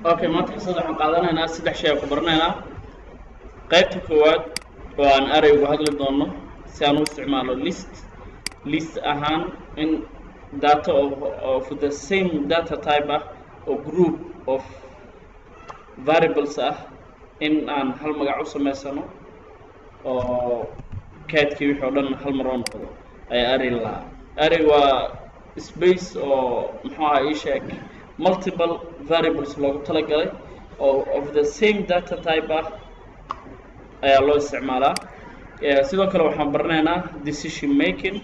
Okay, maanta qisada waxaan qaadanaynaa saddex shay oo ku baranaynaa. Qaybta koowaad oo aan array uga hadli doono si aan u isticmaalo list ahaan in data of the same data type or group of variables in aan hal magac u samaysano oo kaadkii wixii oo dhan hal mar oo noqdo ayaa array lahaa. Array waa space oo muxuu ahaa ii sheeg multiple variables loogu talagalay oo of the same data type ayaa loo isticmaalaa. Sidoo kale waxaan baranaynaa decision making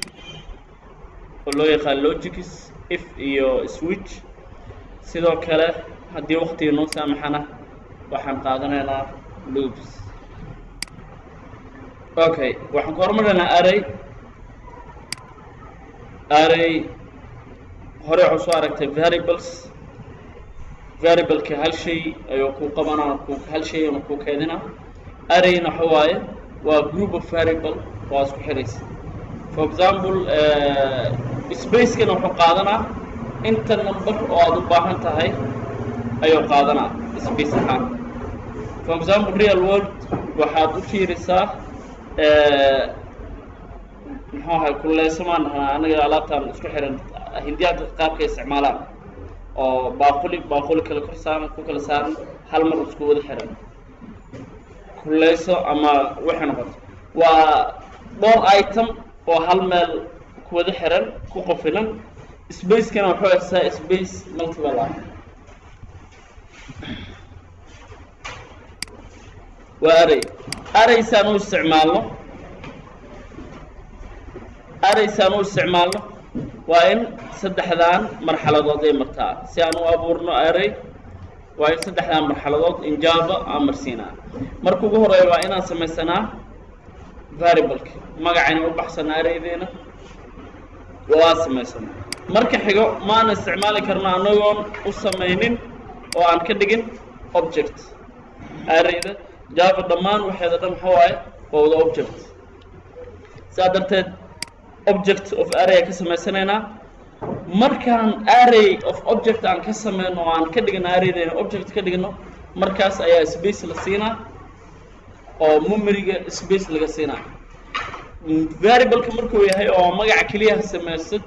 oo loo yaqaan logics, if iyo switch. Sidoo kale haddii waqtiga noo saamaxana waxaan qaadanaynaa loops. Okay, waxaan ku hormarinaynaa array hore waxaan soo aragtay variableka hal shay ayuu ku qabanaa hal shay ayuu ku keedinaa. Arrayna waxa waaye waa group of variable oo isku xiraysa. For example, space-kana wuxuu qaadanaa inta number oo aad u baahan tahay ayuu qaadanaa space ahaan. For example, real world waxaad u fiirisaa muxuu ahay kuleysamaan anaga alaabtaan isku xiran hindiyaanka qaabka isticmaalaan oo baaquli kala kor saaran ku kala saaran hal mar isku wada xiran kuleyso ama waxay noqoto waa dhowr item oo hal meel ku wada xiran ku qofilan. Space-kana wuxuu haysaa space multiple waa array saan u isticmaalno waa in saddexdaan marxaladood ay martaa. Si aan u abuurno array waa in saddexdaan marxaladood in Java aan marsiinaa. Marka ugu horeeya waa inaan samaysanaa variableka magacayna u baxsana arraydeena waa samaysanaa. Marka xigo ma aan isticmaali karno anagoon u samaynin oo aan ka dhigin object. Arrayda Java dhammaan waxeeda dhan waxa waaye waa wada object. Sidaa darteed object of array ka samaysanaynaa. Markaan array of object aan ka sameyno oo aan ka dhigno arraydeena object ka dhigno markaas ayaa space la siinaa oo memory-ga space laga siinaa. Variable-ka markuu yahay oo magaca kaliya samaysid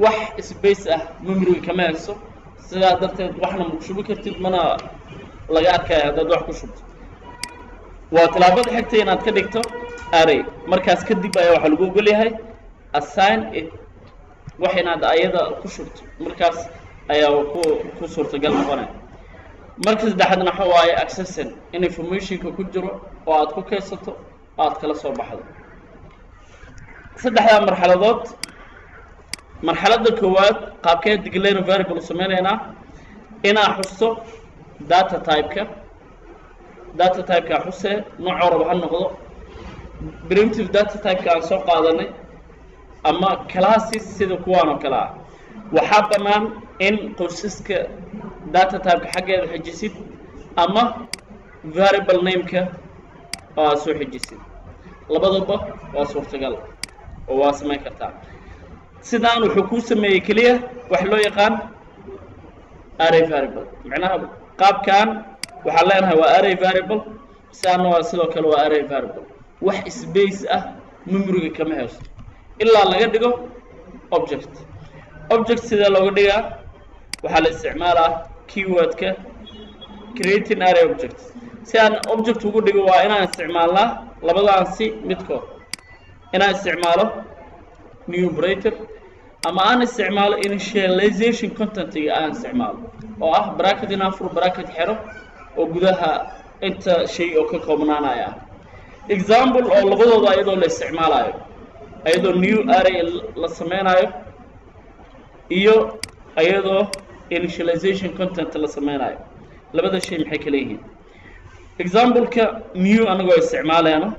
wax space memory-ga kama hayso. Sidaa darteed waxna ma ku shubi kartid mana laga arkayo haddaad wax ku shubto. waa talaabada xigta inaad ka dhigto array. Markaas kadib ayaa waxa lagu ogol yahay assign it wax inaad ayada ku shubto. Markaas ayaa ku suurtagal noqonaya. Marka saddexaadna waxa waaye accessing in information-ka ku jiro oo aad ku kaysato aad kala soo baxdo. saddexda marxaladood marxaladda koowaad qaabkee declare variable sameeynaa inaa xusto data type-ka xusee nooc walba ha noqdo. Primitive data type-ka aan soo qaadanay ama classes sida kuwaan oo kale waxaa bannaan in qoysaska data type-ka xaggeeda xijisid ama variable name-ka oo soo xijisid. labadaba waa suurtagal oo waa samayn kartaa. sidaan wuxuu ku sameeyay kaliya wax loo yaqaan array variable. macnaha qaabkan waxaa leenahay waa array variable, sidaana waa sidoo kale waa array variable. wax space memory-ga kama haysto ilaa laga dhigo object sida looga dhigaa waxaa la isticmaalaa keyword-ka creating array object. si aan object ugu dhigo waa inaan isticmaalnaa labadaan si midkood, inaan isticmaalo numerator ama aan isticmaalo initialization content-ga aan isticmaalo oo bracket inaan furo bracket xiro oo gudaha inta shay oo ka koobnaanaya. Example oo labadooda ayadoo la isticmaalayo ayadoo new array la sameynayo iyo ayadoo initialization content la sameynayo. labada shay maxay kala yihiin? Example-ka new anagoo isticmaalayno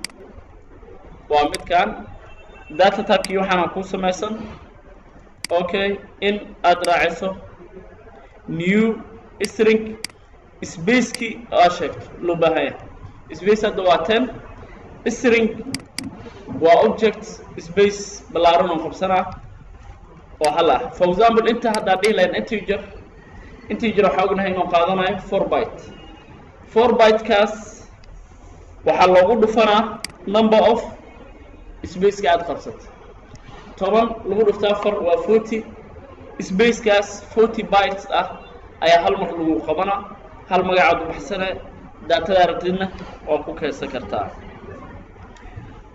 waa midkan data type-kii waxaana ku samaysan okay in aad raaciso new string space-kii aad sheegto loo baahan yahay. Space hadda waa 10, string waa object space ballaaran oo qabsanaa oo hal For example inta hadda dhihi lahayn integer integer waxa ognahay inuu qaadanayo 4 byte 4 byte kaas waxa loogu dhufanaa number of space ka aad qabsatay 10 lagu dhuftaa 4 waa 40 space kaas 40 bytes ah ayaa hal mar lagu qabanaa hal magacaad u baxsanay daatada aragtidna oo ku kaysan kartaa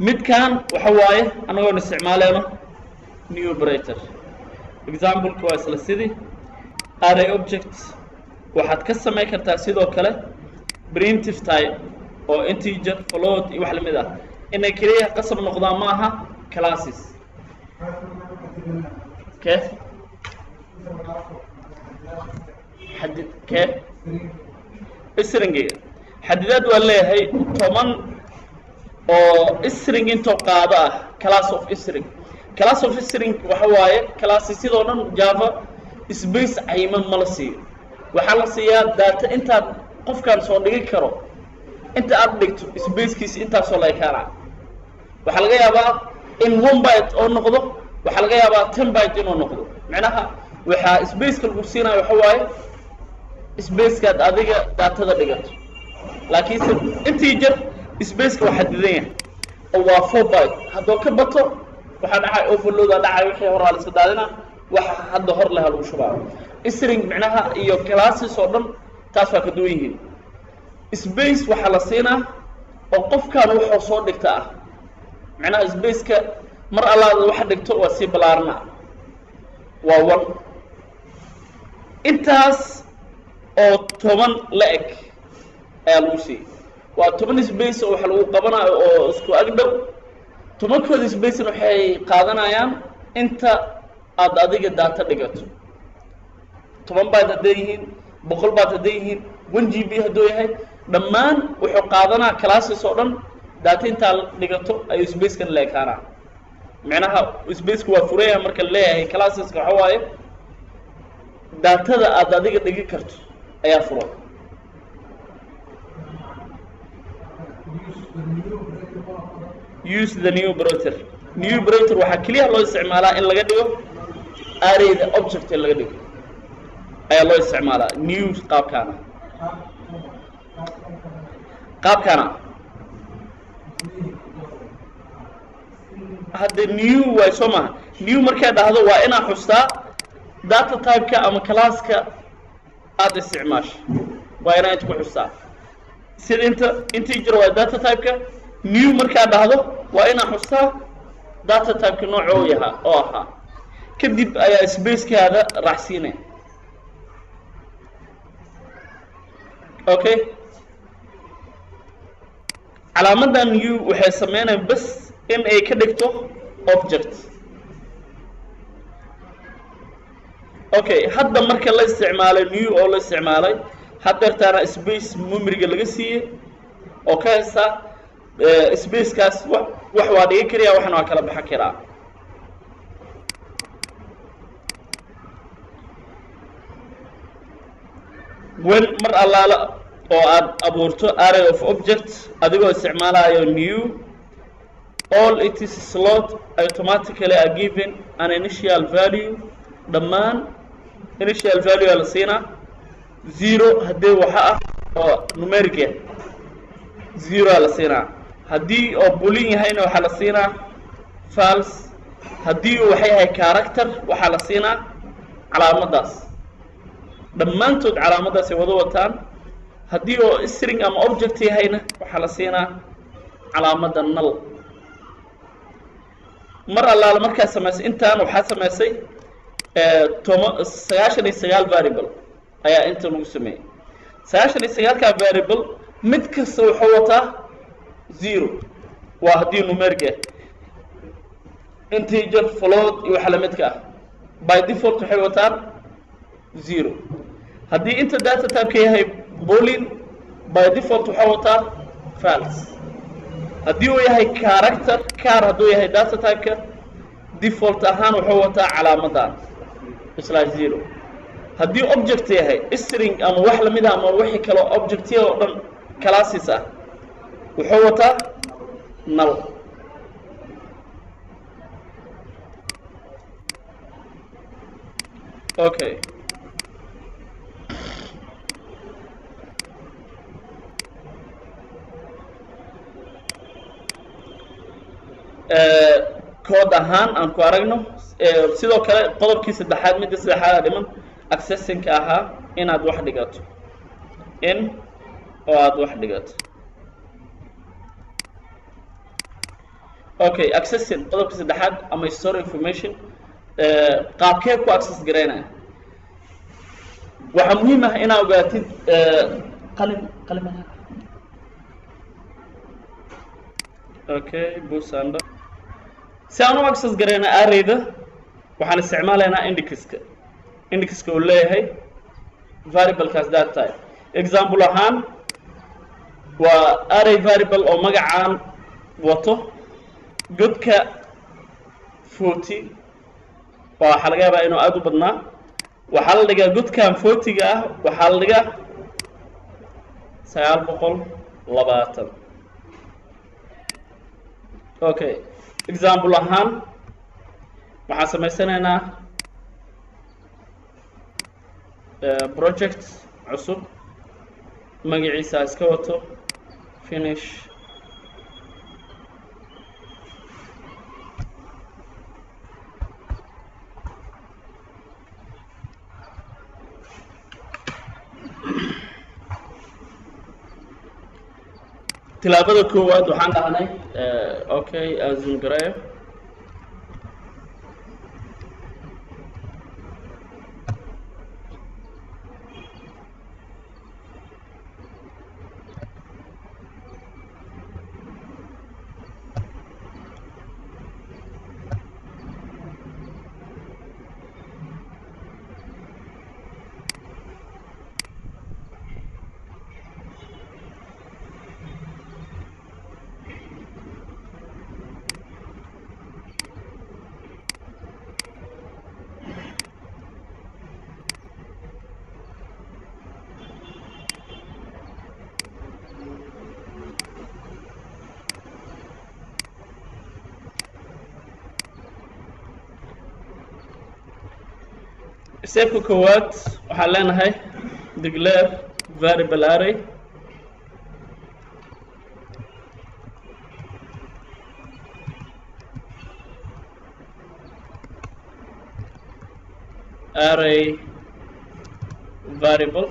midkan waxa waaye anagoo isticmaaleyno new operator example waa isla sidii array object waxaad ka sameyn kartaa sidoo kale primitive type oo integer float iyo wax la mid ah inay kaliya qasab noqdaan ma aha classes كيف حدد كيف السرنجية حددات ولا هي طبعا أو السرنج أنت قاعدة class of السرنج وحواي class يصيرون جافا space أيمن ملسي وحلسيا data أنت قف كان صندوق كرو أنت update space كيس أنت صلاة كارع وحلقة بقى in 1 byte أو نقطة وحلقة بقى 10 byte إنه نقطة معناها وح space كالقصينا وحواي space كاد أديك data دقيقة لكن integer space كوحددين أو 4 byte هذا كبته وحنا حي overload هذا حي وحي ورا الاستدادنا وحد ظهر لها الوشباب string معناها إيو classes صدم تاسوا كدوينهن space وحلسينا وقف كانوا حصول دكتاه معناها space ك مر الله واحد دكتور وسي بلارنا وول انتاس او تومن لك الوسي وتومن سبيس او waxa lagu qabanayo oo isku agdhow tomankooda space waxay qaadanayaan inta aad adiga data dhigato 10 baad hadeeyeen 100 baad hadeeyeen 1 GB hadoo yahay dhammaan wuxuu qaadanaa classes oo dhan data inta dhigato ay space kan leekaana macnaha space ku waa fureeya marka leeyahay classes ka waxa waaye datada aad adiga dhigi karto ayaa furan use the new operator waxa kaliya loo isticmaalaa in laga dhigo array the object laga dhigo ayaa loo isticmaalaa new qaabkana hadda new way soma new marka dhahdo waa ina xustaa data type ka ama class ka aad isticmaasho waa ina inta ku xustaa sida integer waa data type ka new marka dhahdo waa ina xustaa data type ka nooc oo yahay oo aha kadib ayaa space kaada raacsiinay okay calaamadan new waxay sameeyaan bas in ay ka dhigto object okay hadda marka la isticmaalay new oo la isticmaalay hadda space memory laga siiyay oo ka haysta space kaas wax waa dhigi kariya waxna waa kala baxan karaa when mar allaala oo aad abuurto array of objects adigoo isticmaalayo new all it is slot automatically are given an initial value dhammaan initial value la siina 0 hadii waxa ah oo numeric 0 la siina hadii oo boolean yahayna waxa la siina false hadii uu yahay character waxa la siina calaamadaas dhammaantood calaamadaas ay wada wataan hadii oo string ama object yahayna waxa la siina calaamada null mar allaala markaa samaysay intaan waxaa samaysay 99 variable ayaa inta lagu sameeyay 99 ka variable mid kasta wuxuu wataa 0 waa hadii numeric integer float iyo waxa la midka by default waxay wataan 0 hadii inta data type ka yahay boolean by default waxa wataa false hadii uu yahay character haduu yahay data type ka default ahaan wuxuu wataa calaamadan /0 hadii object yahay string ama wax la mid ah ama wixii kale object oo dhan classes ah wuxuu wataa null okay code ahaan aan ku aragno sidoo kale qodobkii saddexaad midda saddexaad dhiman accessing ahaa inaad wax dhigato in oo aad wax dhigato okay accessing qodobkii saddexaad ama store information qaabkee ku access gareynaya waxa muhiim ah inaad ogaatid qalin okay busanda si aan u access gareyna arrayda waxaan isticmaalaynaa indexka uu leeyahay variable kaas that type example ahaan waa array variable oo magacaan wato godka 40 waxa laga yaabaa inuu aad u badnaa waxaa la dhigaa godkan 40 ah waxaa la dhigaa 920 okay example ahaan waxaan samaysanaynaa project cusub magaciisa iska wato finish tilaabada koowaad waxaan dhahnay okay azum gareeyo stepka koowaad waxaan leenahay declare variable array variable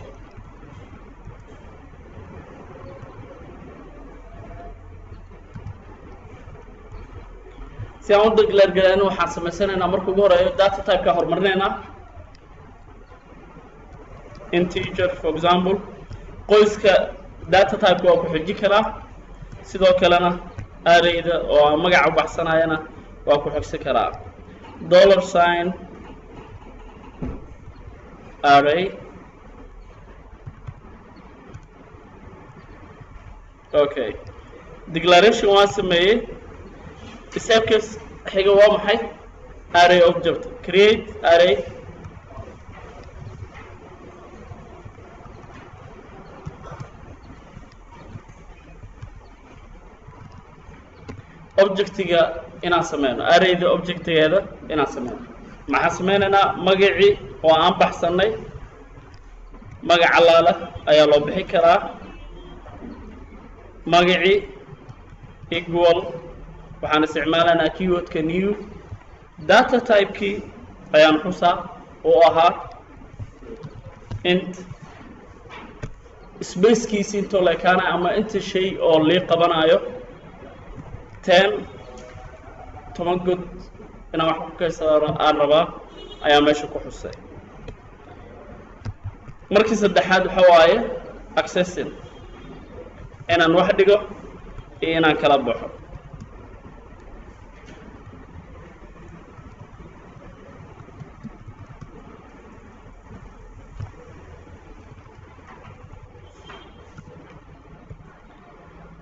si aan u declare gareyno waxaan samaysanaynaa marka ugu horeeyo data type ka horumarinaynaa integer for example qoyska data type waa ku xiji karaa sidoo kalena arrayda oo magaca u baxsanayana waa ku xigsan karaa $sign array okay declaration waa sameeyey stepkaas xiga waa maxay array object create array objectiga inaan sameyno arrayda objectigeeda inaan sameyno maxaan sameynaynaa magacii oo aan baxsanay magac alaala ayaa loo bixi karaa magacii equal waxaan isticmaalaynaa keywordka new data typekii ayaan xusaa oo ahaa int spacekiisi intoo la ekaanay ama inta shay oo lii qabanayo 10 good inaan wax ku kaysado aan rabaa ayaa meesha ku xusay markii saddexaad waxa waaye accessing inaan wax dhigo iyo inaan kala baxo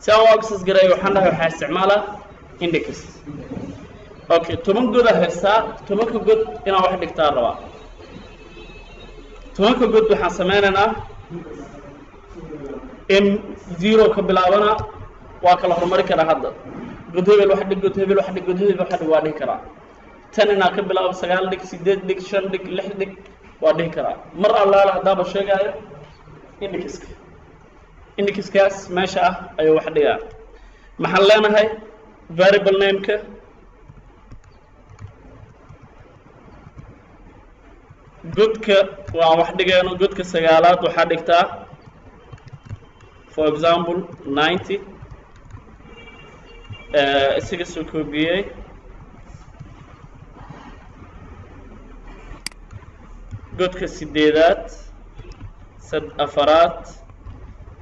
si aan u access gareeyo waxaan dhahay waxaa isticmaalaa index okay 10 good haysaa 10 good inaan wax dhigtaa rabaa 10 good waxaan sameynaynaa in 0 ka bilaabana waa kala horumari karaa hadda good hebel wax dhig good hebel wax dhig good hebel wax dhig waa dhihi karaa tan inaan ka bilaabo 9 dhig 8 dhig 5 dhig 6 dhig waa dhihi karaa mar allaala haddaaba sheegaayo indexkaas meesha ah ayuu wax dhigaa maxaan leenahay variable nameka godka waan wax dhigayno godka sagaalaad waxaa dhigtaa for example 90 isaga soo koobiyey godka sideedaad afaraad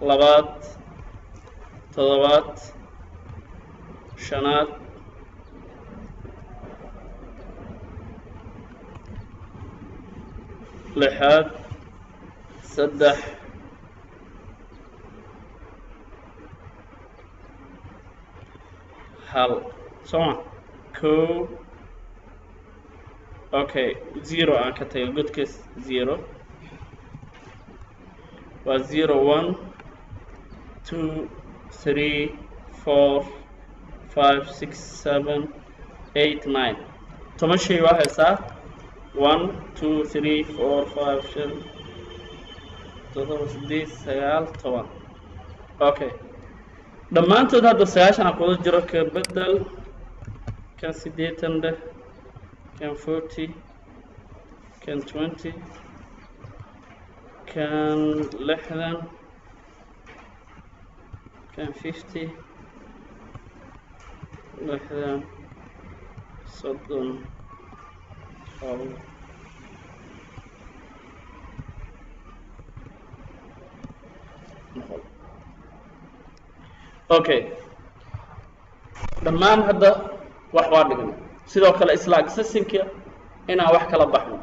labaad toddobaad shanaad lixaad saddex hal soma kow okay zero aan ka tago godka zero waa 0 1 2 3 4 5 6 7 8 9 toban shay waa haysaa 1 2 3 4 5 6 7 8 9 okay dhammaantood hadda 9 ku wada jiro ka bedel kan 80 kan 40 kan 20 kan 60 kan 50 60 soddon okay dhammaan hadda wax waa dhigno sidoo kale isla accessinka inaan wax kala baxno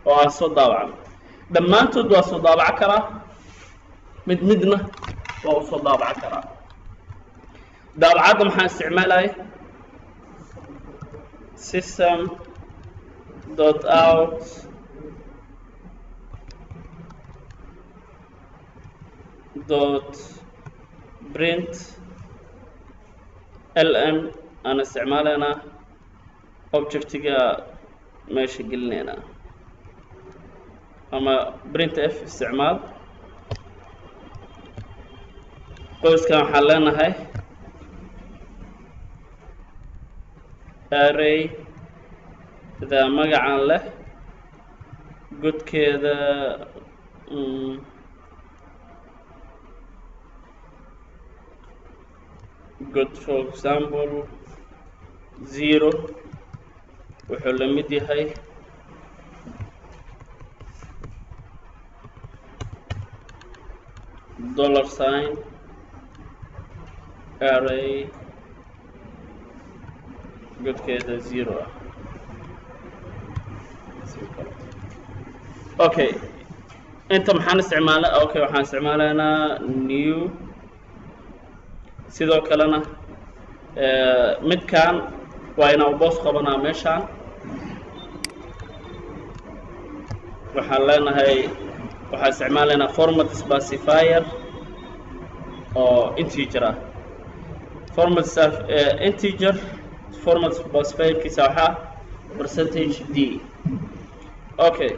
oo aan soo daawacno dhammaantood waa soo daabac karaa mid midna waa u soo daabac karaa daabacadda maxaan isticmaalaya system dot out dot print lm aan isticmaalaynaa objectiga meesha gelinaynaa ama print f isticmaal qoyskan waxaan leenahay array da magacan leh godkeeda god for example 0 wuxuu la mid yahay $sign array godkeeda 0 ah okay inta maxaan isticmaalay okay waxaan isticmaalaynaa new sidoo kalena midkan waa inaan boos qabanaa meeshaan waxaan leenahay waxaan isticmaalaynaa format specifier oo integer ah format integer format specifier kiisa waxaa percentage d okay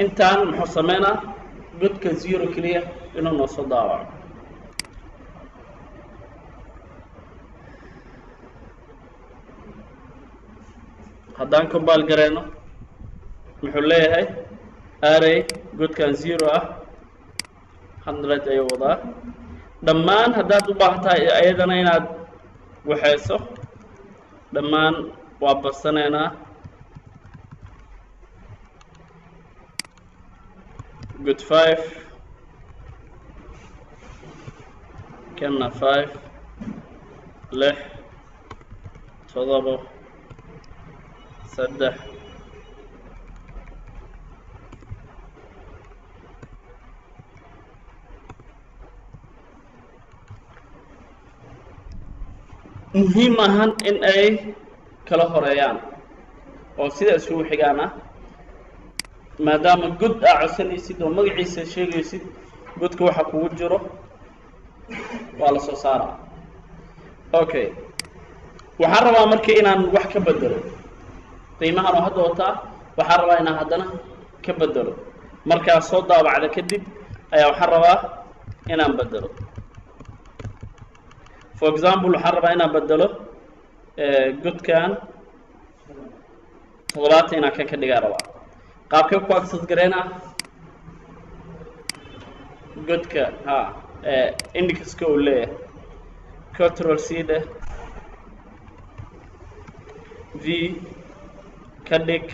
intaan muxuu sameynaa godka 0 keliya inuu noo soo daawaco haddaan compile gareyno muxuu leeyahay array godkan 0 ah 100 ayuu wadaa dhammaan haddaad u baahan tahay ayadana inaad waxayso dhammaan waa badsanaynaa good 5 kanna 5 6 7 saddex muhiim ahan in ay kala horeeyaan oo sida isugu xigaan ah maadaama god aa codsanaysid oo magaciisa sheegaysid godka waxa kugu jiro waa la soo saaraa okay waxaan rabaa markii inaan wax ka bedelo qiimahan oo hadda wataa waxaan rabaa inaan haddana ka bedelo markaa soo daabacda kadib ayaa waxaan rabaa inaan bedelo for example waxaan rabaa inaan bedelo godkan 70 inaan kan ka dhigaa rabaa qaabkee ku access gareynaa godka indexka uu leeyahay control c dhe v ka dhig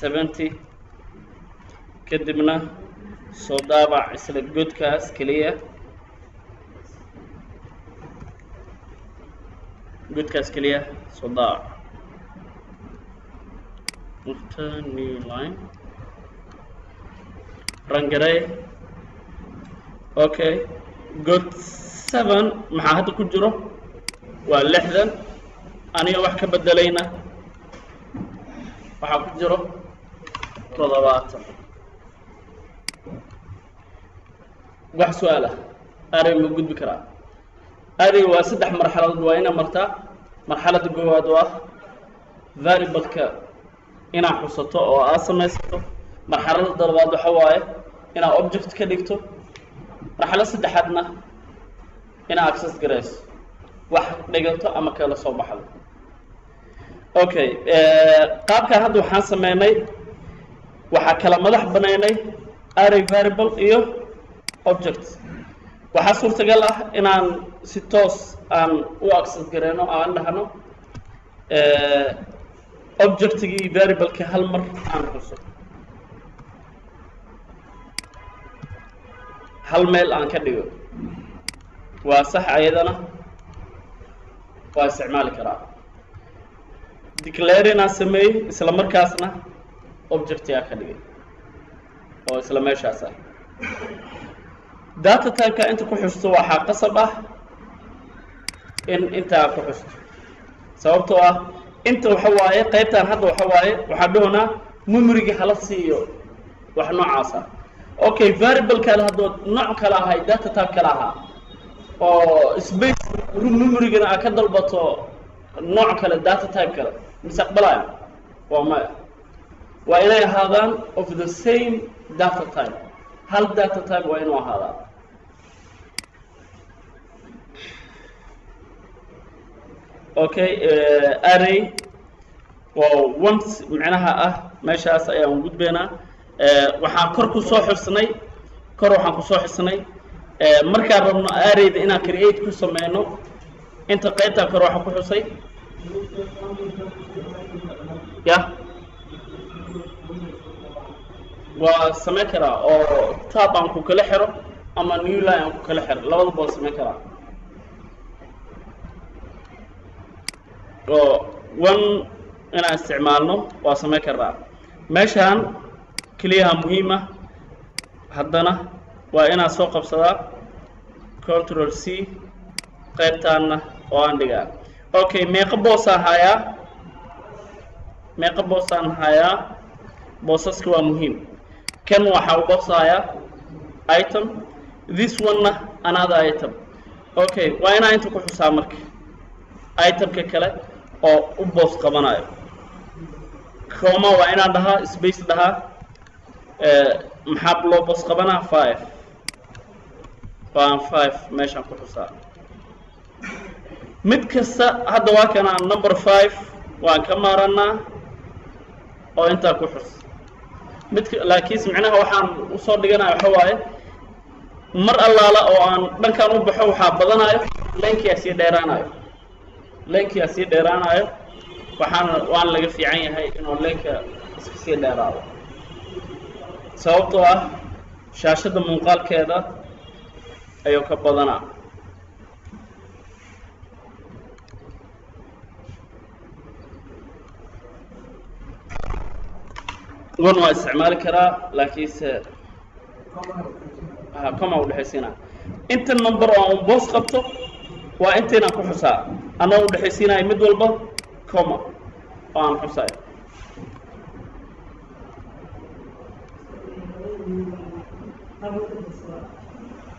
70 kadibna soo daabac isla godkaas keliya soo daabac new line run garay okay god 7 maxaa hadda ku jiro waa 60 aniga wax ka bedelayna waxaa ku jiro 70 wax su'aal ah array ma gudbi karaa array waa 3 marxaladood waa ina martaa marxaladda koowaad waa variable-ka inaa xusato oo aad samaysato marxaladda labaad waxa waaye inaa object ka dhigto marxaladda saddexaadna inaa access garayso wax dhigato ama kala soo baxdo okay qaabkan hadda waxaan sameynay waxaa kala madax banaynay array variable iyo object waxaa suurtagal ah inaan si toos aan u access gareyno aan dhahno objectgii variable-ka hal mar aan xuso hal meel aan ka dhigo waa sax ayadana waa isticmaali karaa declare inaan sameeyey isla markaasna objectigaa ka dhigay oo isla meeshaas ah data type-ka inta ku xusto waxaa qasab ah in intaa ku xusto sababtoo ah inta waxa waaye qaybtan hadda waxa waaye waxaa dhahnaa memory-ga hala siiyo wax noocaas ah okay variable-kaada hadduu nooc kale ahay data type kale ahaa oo space memory-gana aad ka dalbato nooc kale data type kale mustaqbalaya waa maya waa inay ahaadaan of the same data type hal data type waa inuu ahaadaa okay array waa once macnaha ah meeshaas ayaan gudbeynaa waxaan kor ku soo xusnay markaan rabno arrayda inaan create ku sameyno inta qaybtaa kor waxaan ku xusay ya waa samayn karaa oo tab aan ku kala xiro ama new line aan ku kala xiro labadaba waa samayn karaa oo one inaan isticmaalno waa samayn karaa meeshaan keliyaha muhiim ah haddana waa inaan soo qabsadaa control c qaybtaanna oo aan dhigaa okay meeqa boosaan hayaa boosaska waa muhiim kan waxaa u boosayaa item this one-na another item okay waa inaan inta ku xusaa marka itemka kale oo u boos qabanayo coma waa inaan dhahaa space dhahaa maxaa loo boos qabanaa 5 waan 5 meeshaan ku xusaa mid kasta hadda waa kana number 5 waan ka maaranaa oo intaa ku xus laakiin macnaha waxaan u soo dhiganaa waxa waaye mar allaala oo aan dhankan u baxo waxaa badanayo leenkiyaa sii dheeraanayo waan laga fiican yahay inuu leenka iska sii dheeraado sababtoo ah shaashadda muuqaalkeeda ayuu ka badanaa wan waa isticmaali karaa laakiinse coma u dhexaysiinaa inta number oo aan boos qabto waa intaynaan ku xusaa anoo u dhexaysiinaya mid walba coma oo aan xusayo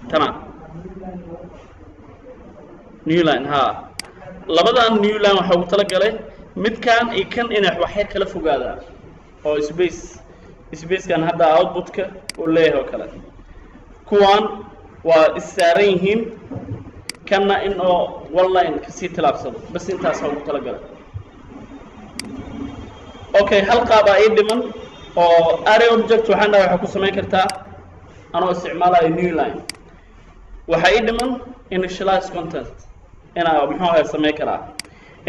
تمام نيولاين ها لبدان نيولاين waxa uu tala galay midkan iyo kan inay waxay kala fogaadaan oo space kan hadda output-ka uu leeyahay oo kale kuwan waa isaaran yihiin kana in oo one line ka sii tilaabsado bas intaas uu tala galay okay hal qaab ay dhiman oo array object waxaan dhahay waxaa ku samayn kartaa anoo isticmaalayo new line waxaa ii dhiman initialize content inaa muxuu ahay samayn karaa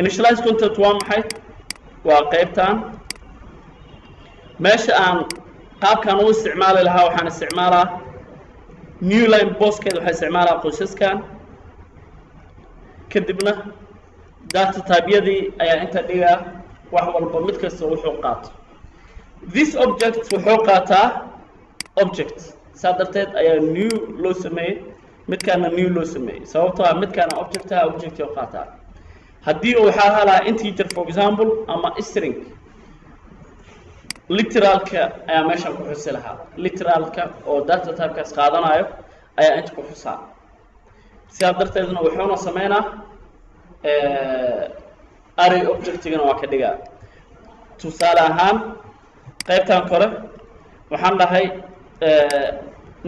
initialize content waa maxay waa qaybtan meesha aan qaabkaan u isticmaali lahaa waxaan isticmaalaa new line bosskeed waxaa isticmaalaa qoysaskan kadibna data type-yadii ayaa inta dhigaa wax walba mid kasta wuxuu qaato this object wuxuu qaataa object saa darteed ayaa new loo sameeyey midkaana new loo sameeyey sababtoo ah midkaana objectaha object oo qaataa haddii uu waxaa halaa integer for example ama string literalka ayaa meeshan ku xusi lahaa literalka oo data typekaas qaadanayo ayaa inta ku xusaa sidaa darteedna wuxuuna sameynaa array objectigana waa ka dhigaa tusaale ahaan qaybtan kore waxaan dhahay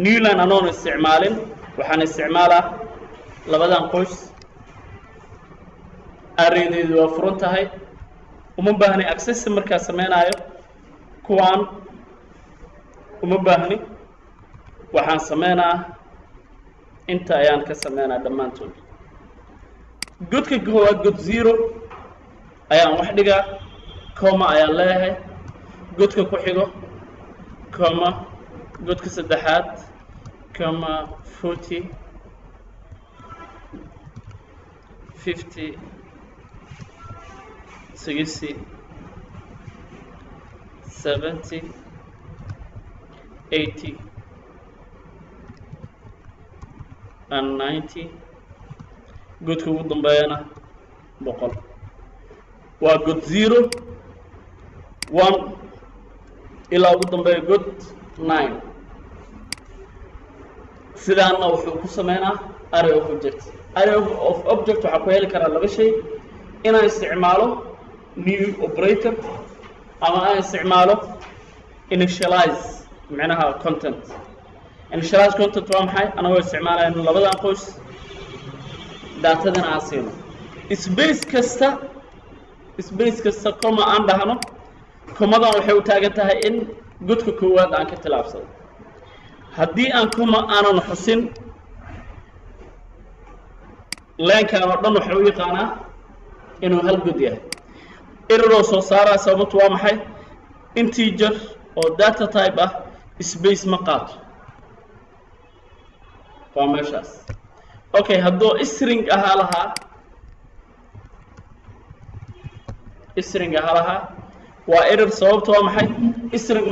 new line anoon isticmaalin waxaan isticmaalaa labadan qoys arraydeedu waa furan tahay uma baahni access markaa sameynaayo kuwaan uma baahni waxaan sameynaa inta ayaan ka sameynaa dhammaantood godka koowaad god 0 ayaan wax dhigaa comma ayaan leeyahay godka ku xigo comma godka saddexaad comma 40 50 60 70 80 and 90 godka ugu dambeeyana 100 waa god 0 1 ilaa ugu dambeeya god 9 sidaana wuxuu ku sameynaa array of object array of object waxaa ku heli karaa laba shay inaan isticmaalo new operator ama aan isticmaalo initialize macnaha content initialize content waa maxay anagoo isticmaalayno labadan qoys datadana aan siino space kasta comma aan dhahno commadan waxay u taagan tahay in godka koowaad aan ka tilaabsado haddii aan comma aanan xusin leenkaan oo dhan waxay u yaqaanaa inuu hal god yahay error soo saaraa sababtu waa maxay integer oo data type ah space ma qaato waa meeshaas okay hadduu string ahaa lahaa waa error sababtu waa maxay string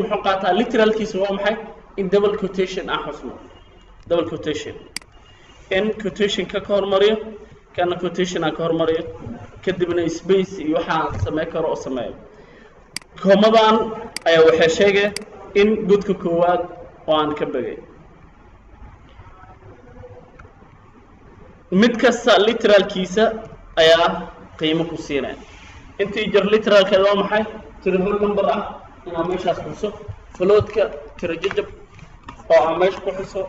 muxuu qaataa literalkiisa waa maxay in double quotation aan xusno double quotation in quotation ka hormariyo kana quotation aan ka hormariyo kadibna space iyo waxaan sameyn karo oo sameeyo commadan ayaa waxay sheegay in godka koowaad oo aan ka bagay mid kasta literalkiisa ayaa qiimo ku siinaya integer literalkeeda waa maxay tiro whole number ah inaan meeshaas xuso floatka tiro jajab oo aan meesha ku xuso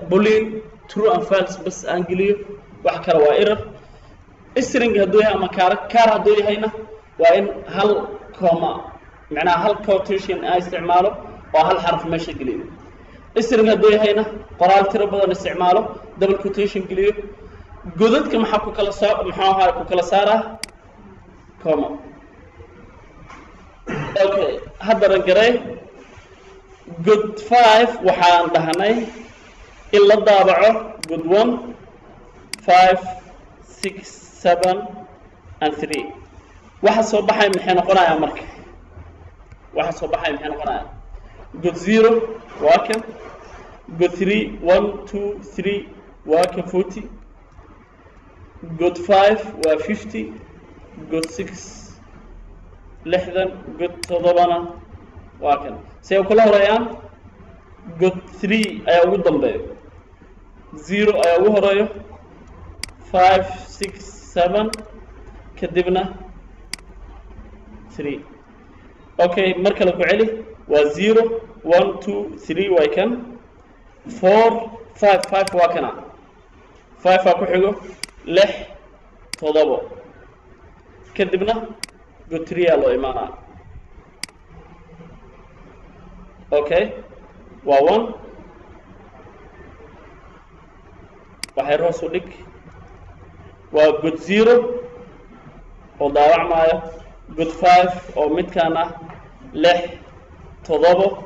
boolean true and false bas aan geliyo wax kale waa error string hadduu yahay ama char hadduu yahayna waa in hal comma macnaha hal quotation aan isticmaalo oo hal xaraf meesha geliyo string hadduu yahayna qoraal tiro badan isticmaalo double quotation geliyo godadka maxaa ku kala saaraa comma okay hadda rangarey god 5 waxaan dhahnay in la daabaco god 1 5 6 7 and 3 waxa soo baxay maxay noqonayaa marka god 0 waa kan god 3 1 2 3 waa kan 40 god 5 waa 50 god 6 60 god 7 waa kan say kula horeeyaan god 3 ayaa ugu dambeeyo 0 ayaa ugu horeeyo 5 6 7 kadibna 3 okay marka la ku celi waa 0 1 2 3 waa kan 4 5 waa kana 5 waa ku xigo 6 7 kadibna good 3 aa loo imaanaa okay waa 1 waxay hoos u dhig waa good 0 oo daawacmaayo good 5 oo midkaan ah 6 7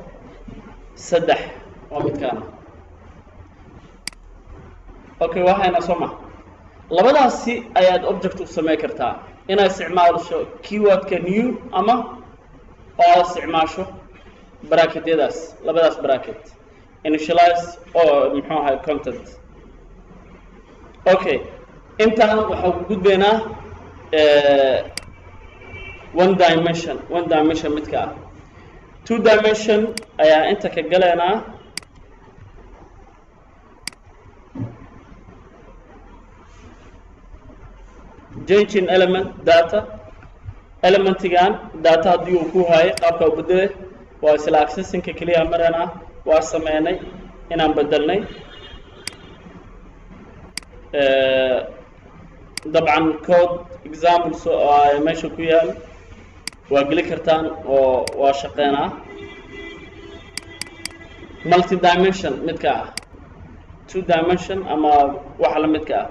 3 oo midkaan ah okay waxayna soo ma labadaasi ayaad object u sameey kartaa inaad isticmaasho keywordka new ama oo isticmaasho bracketyadaas labadaas bracket initialize oo muxuu ahay content okay intaan waxaan ku gudbaynaa one dimension midka ah two dimension ayaa inta ka galaynaa changing element data elementigan data haddii uu ku hayo qaabka u bedelay waa isla accessinka keliya marana waa sameynay inaan bedelnay dabcan code examples oo ay meesha ku yaal waa geli kartaan oo waa shaqeynaa multi dimension midka ah two dimension ama waxa la midka ah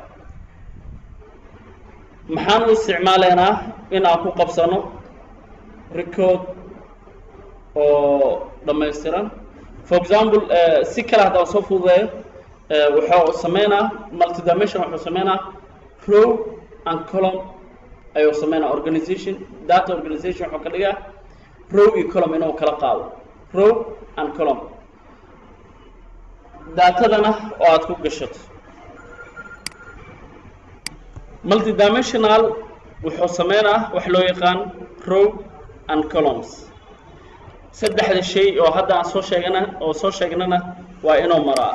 maxaan u isticmaalaynaa in aan ku qabsano record oo dhammaystiran for example si kale haddaan soo fududeeyo wuxuu sameynaa multidimension wuxuu sameynaa row and column ayuu sameynaa organization data organization wuxuu ka dhigaa row iyo column inuu kala qaado row and column datadana oo aad ku gashato multidimensional wuxuu sameynaa wax loo yaqaan row and columns saddexda shay oo hadda aan soo sheegnana waa inuu maraa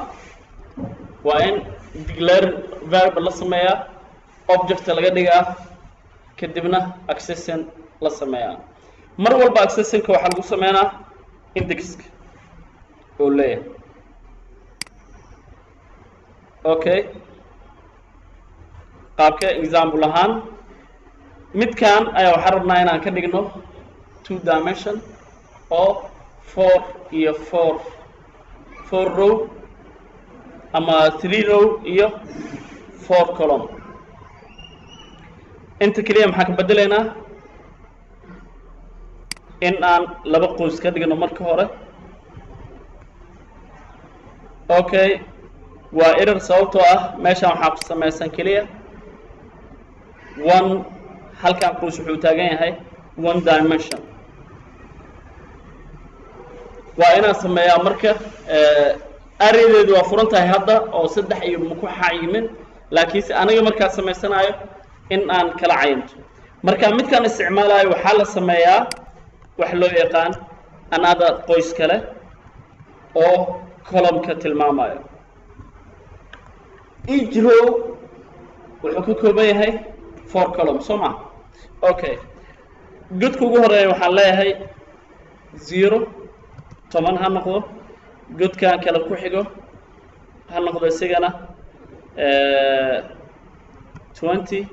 waa in declare variable la sameeyaa object laga dhigaa kadibna accession la sameeyaa mar walba accessionka waxaa lagu sameynaa indexka oo leeyahay okay qaabka example ahaan midkan ayaa waxaan rabnaa inaan ka dhigno two dimension oo 4 iyo 4 row ama 3 row iyo 4 column inta kaliya maxaa ka bedelaynaa in aan laba qoys ka dhigno marka hore okay waa error sababtoo ah meeshaan waxaa ku samaysan kaliya one halkan qoys wuxuu taagan yahay one dimension waa inaan sameeyaa marka arraydeedu waa furan tahay hadda oo saddex iyo ku xayimin laakiinse aniga markaa samaysanayo in aan kala cayinto marka midkaan isticmaalayo waxaa la sameeyaa wax loo yaqaan another qoys kale oo column-ka tilmaamayo each row wuxuu ka kooban yahay 4 column soo ma okay godka ugu horeeya waxaan leeyahay 0 10 ha noqdo godkan kale ku xigo ha noqdo isigana 20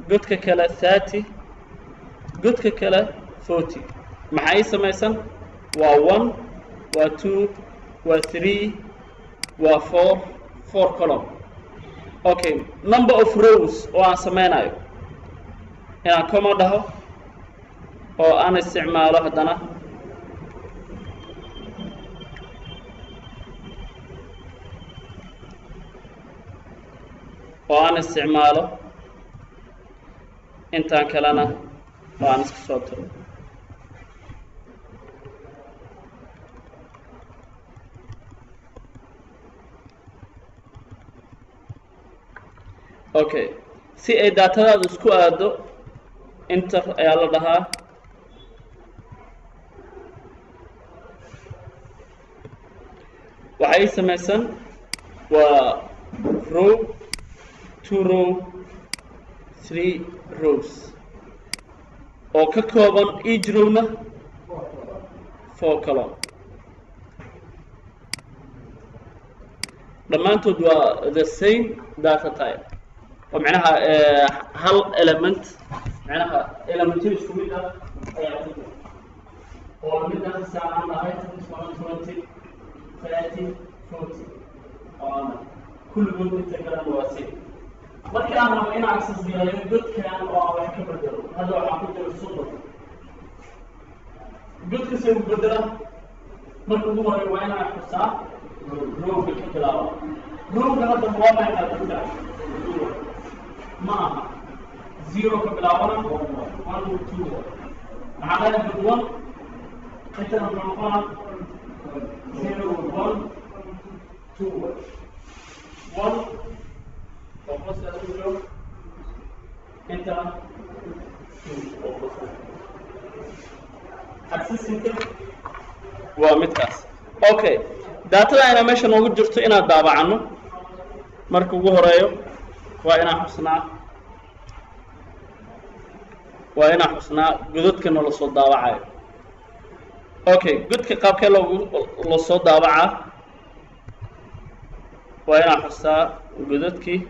godka kale 30 godka kale 40 maxay samaysan waa 1 waa 2 waa 3 waa 4 column okay number of rows oo aan sameynayo inaan comma dhaho oo aan isticmaalo haddana oo aan isticmaalo intaan kalena oo aan iska soo tiro okay si ay datadaadu isku aado enter ayaa la dhahaa waxay samaysan waa row 2 row 3 rows oo ka kooban each rowna 4 column dhammaantood waa the same data type oo macnaha hal element معناها إلى 200 سكويدة أي عدد ومن الساعة عن هاي 20 30 40 كل جزء تكلم واسع marka aan rabo inaan access galayo godkan oo wax ka bedelo hada waxaan ku jiro suuq godka si uu bedela marka ugu horeeyo waa inaan xusaa roog ka bilaabo roog hadda waa ma xalta ma aha 0 ka bilaabana 1 2 maxaa la bedelo inta aan noqon 0 1 2 1 وقص الأولى أنت أساساً ومتكاس أوكي داتا أنا ماشي نوجد جرت إنا دابع عنه مركو جهرايو وإنا حسنا جدود كنا لصوت دابعة أوكي جد كقاب كلا لصوت دابعة وإنا حسنا جدود كي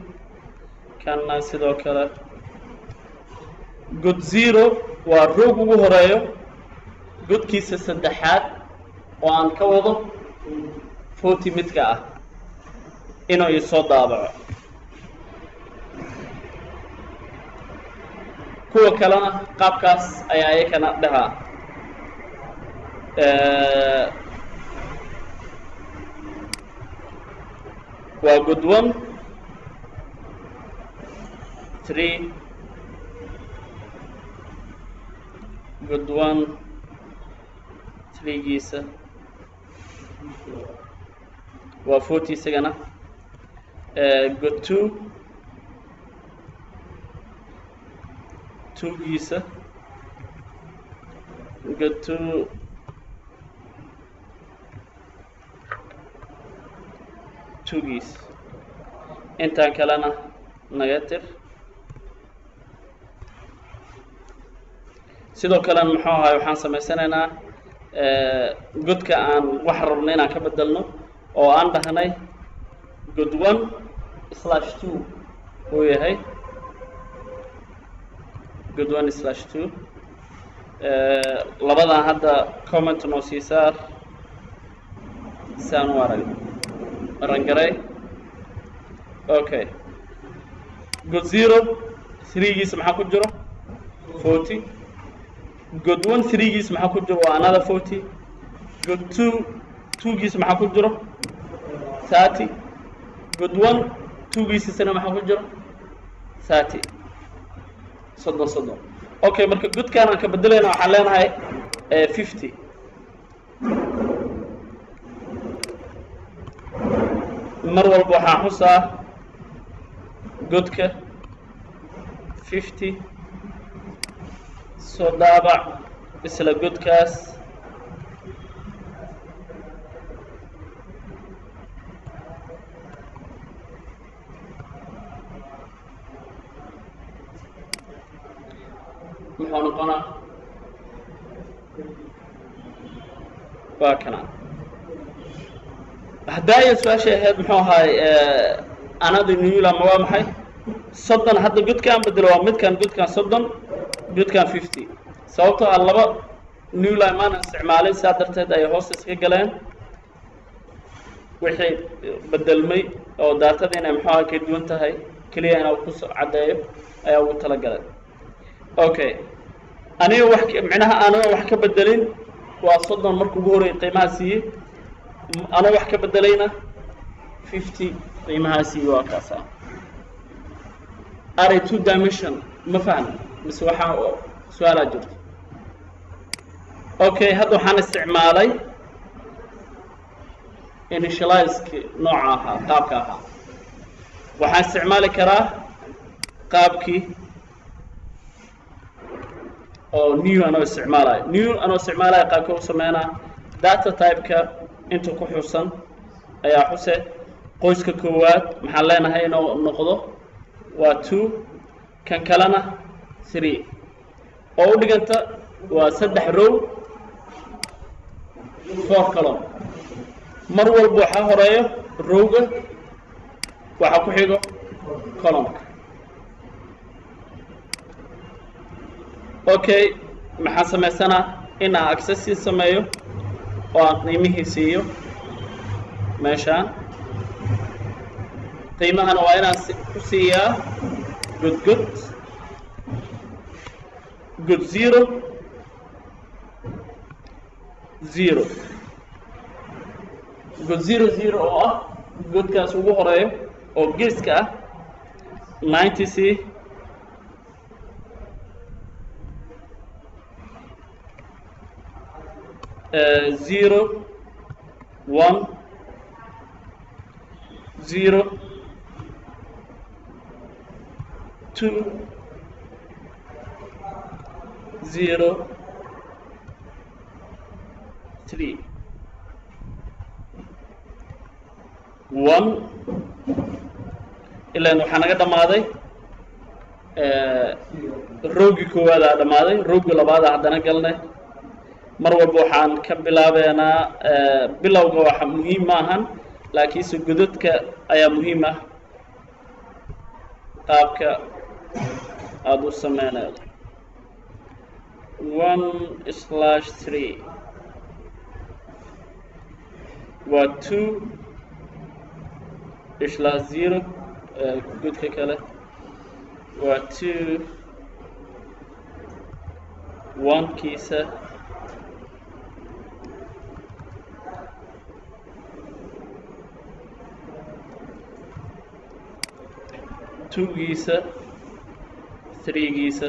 كان sidoo kale good 0 waa roog ugu horeeyo godkiisa saddexaad oo aan ka wado 40 midka ah inuu i soo daabaco kuwa kalena qaabkaas ayaa ayakana dhahaa waa good 1 3 good 1 3 giisa waa 40 isagana good 2 2 giisa good 2 2 giisa intaan kalena negative sidoo kale maxaa ahay waxaan sameysanaynaa godka aan wax rabno inaan ka bedelno oo aan dhahnay good 1/2 uu yahay good 1/2 labadan hadda comment noo sii saar saan u arangaray okay good 0 3 giisa maxaa ku jiro 40 good 1 3 giis maxaa ku jiro waa another 40 good 2 2 giis maxaa ku jiro 30 good 1 2 giisana maxaa ku jiro 30 soddon okay marka godkaan aan ka bedelayna waxaan leenahay 50 mar walba waxaan xusaa godka 50 soo daabac isla godkaas muxuu noqonaa waa kana haddaaya su-aashay ahayd muxuu ahaay anada newla ma waa maxay 30 hadda godkaan bedelo waa midkaan godkaan 30 godkaan 50 sababtoo ah laba newla maan isticmaalay saa darteed ay hoos iska galeen wixii bedelmay oo daatada inay muxuu ahaa ka duwan tahay kaliya inuu ku soo cadeeyo ayaa ugu talagalay okay aniga wax macnaha aanan wax ka bedelin waa 30 markuu ugu horeeyay qiimaha siiyay ana wax ka bedelayna 50 qiimaha siiyay waa kaas array 2 dimension ma fahmi بس waxaa su'aal jirto okay hadda waxaan isticmaalay initialize nooca qaabka ahaa waxaan isticmaali karaa qaabkii oo new anoo isticmaalayo qaabka u sameynaa data type-ka inta ku xusan ayaa xuse qoyska koowaad maxaan leenahay inuu noqdo waa 2 kan kalena 3 oo u dhiganta waa 3 row 4 column mar walba waxa horeeyo rowga waxa ku xigo column okay maxaan samaysanaa inaan access sameeyo oo aan qiimihii siiyo meeshaan qiimahana waa inaan ku siiyaa good 0 0 good 0 0 oo ah goodkaas ugu horeeyo oo geeska ah 90c 0 1 0 2 0 3 1 ilaan waxaa naga dhammaaday roogii koowaada dhammaaday roogii labaada haddana galnay mar walba waxaan ka bilaabeynaa bilowga waxa muhiim ma ahan laakiinse godadka ayaa muhiim ah qaabka aada u sameynaydo 1/3 waa 2/0 godka kale waa 2 1 kiisa giisa 3 giisa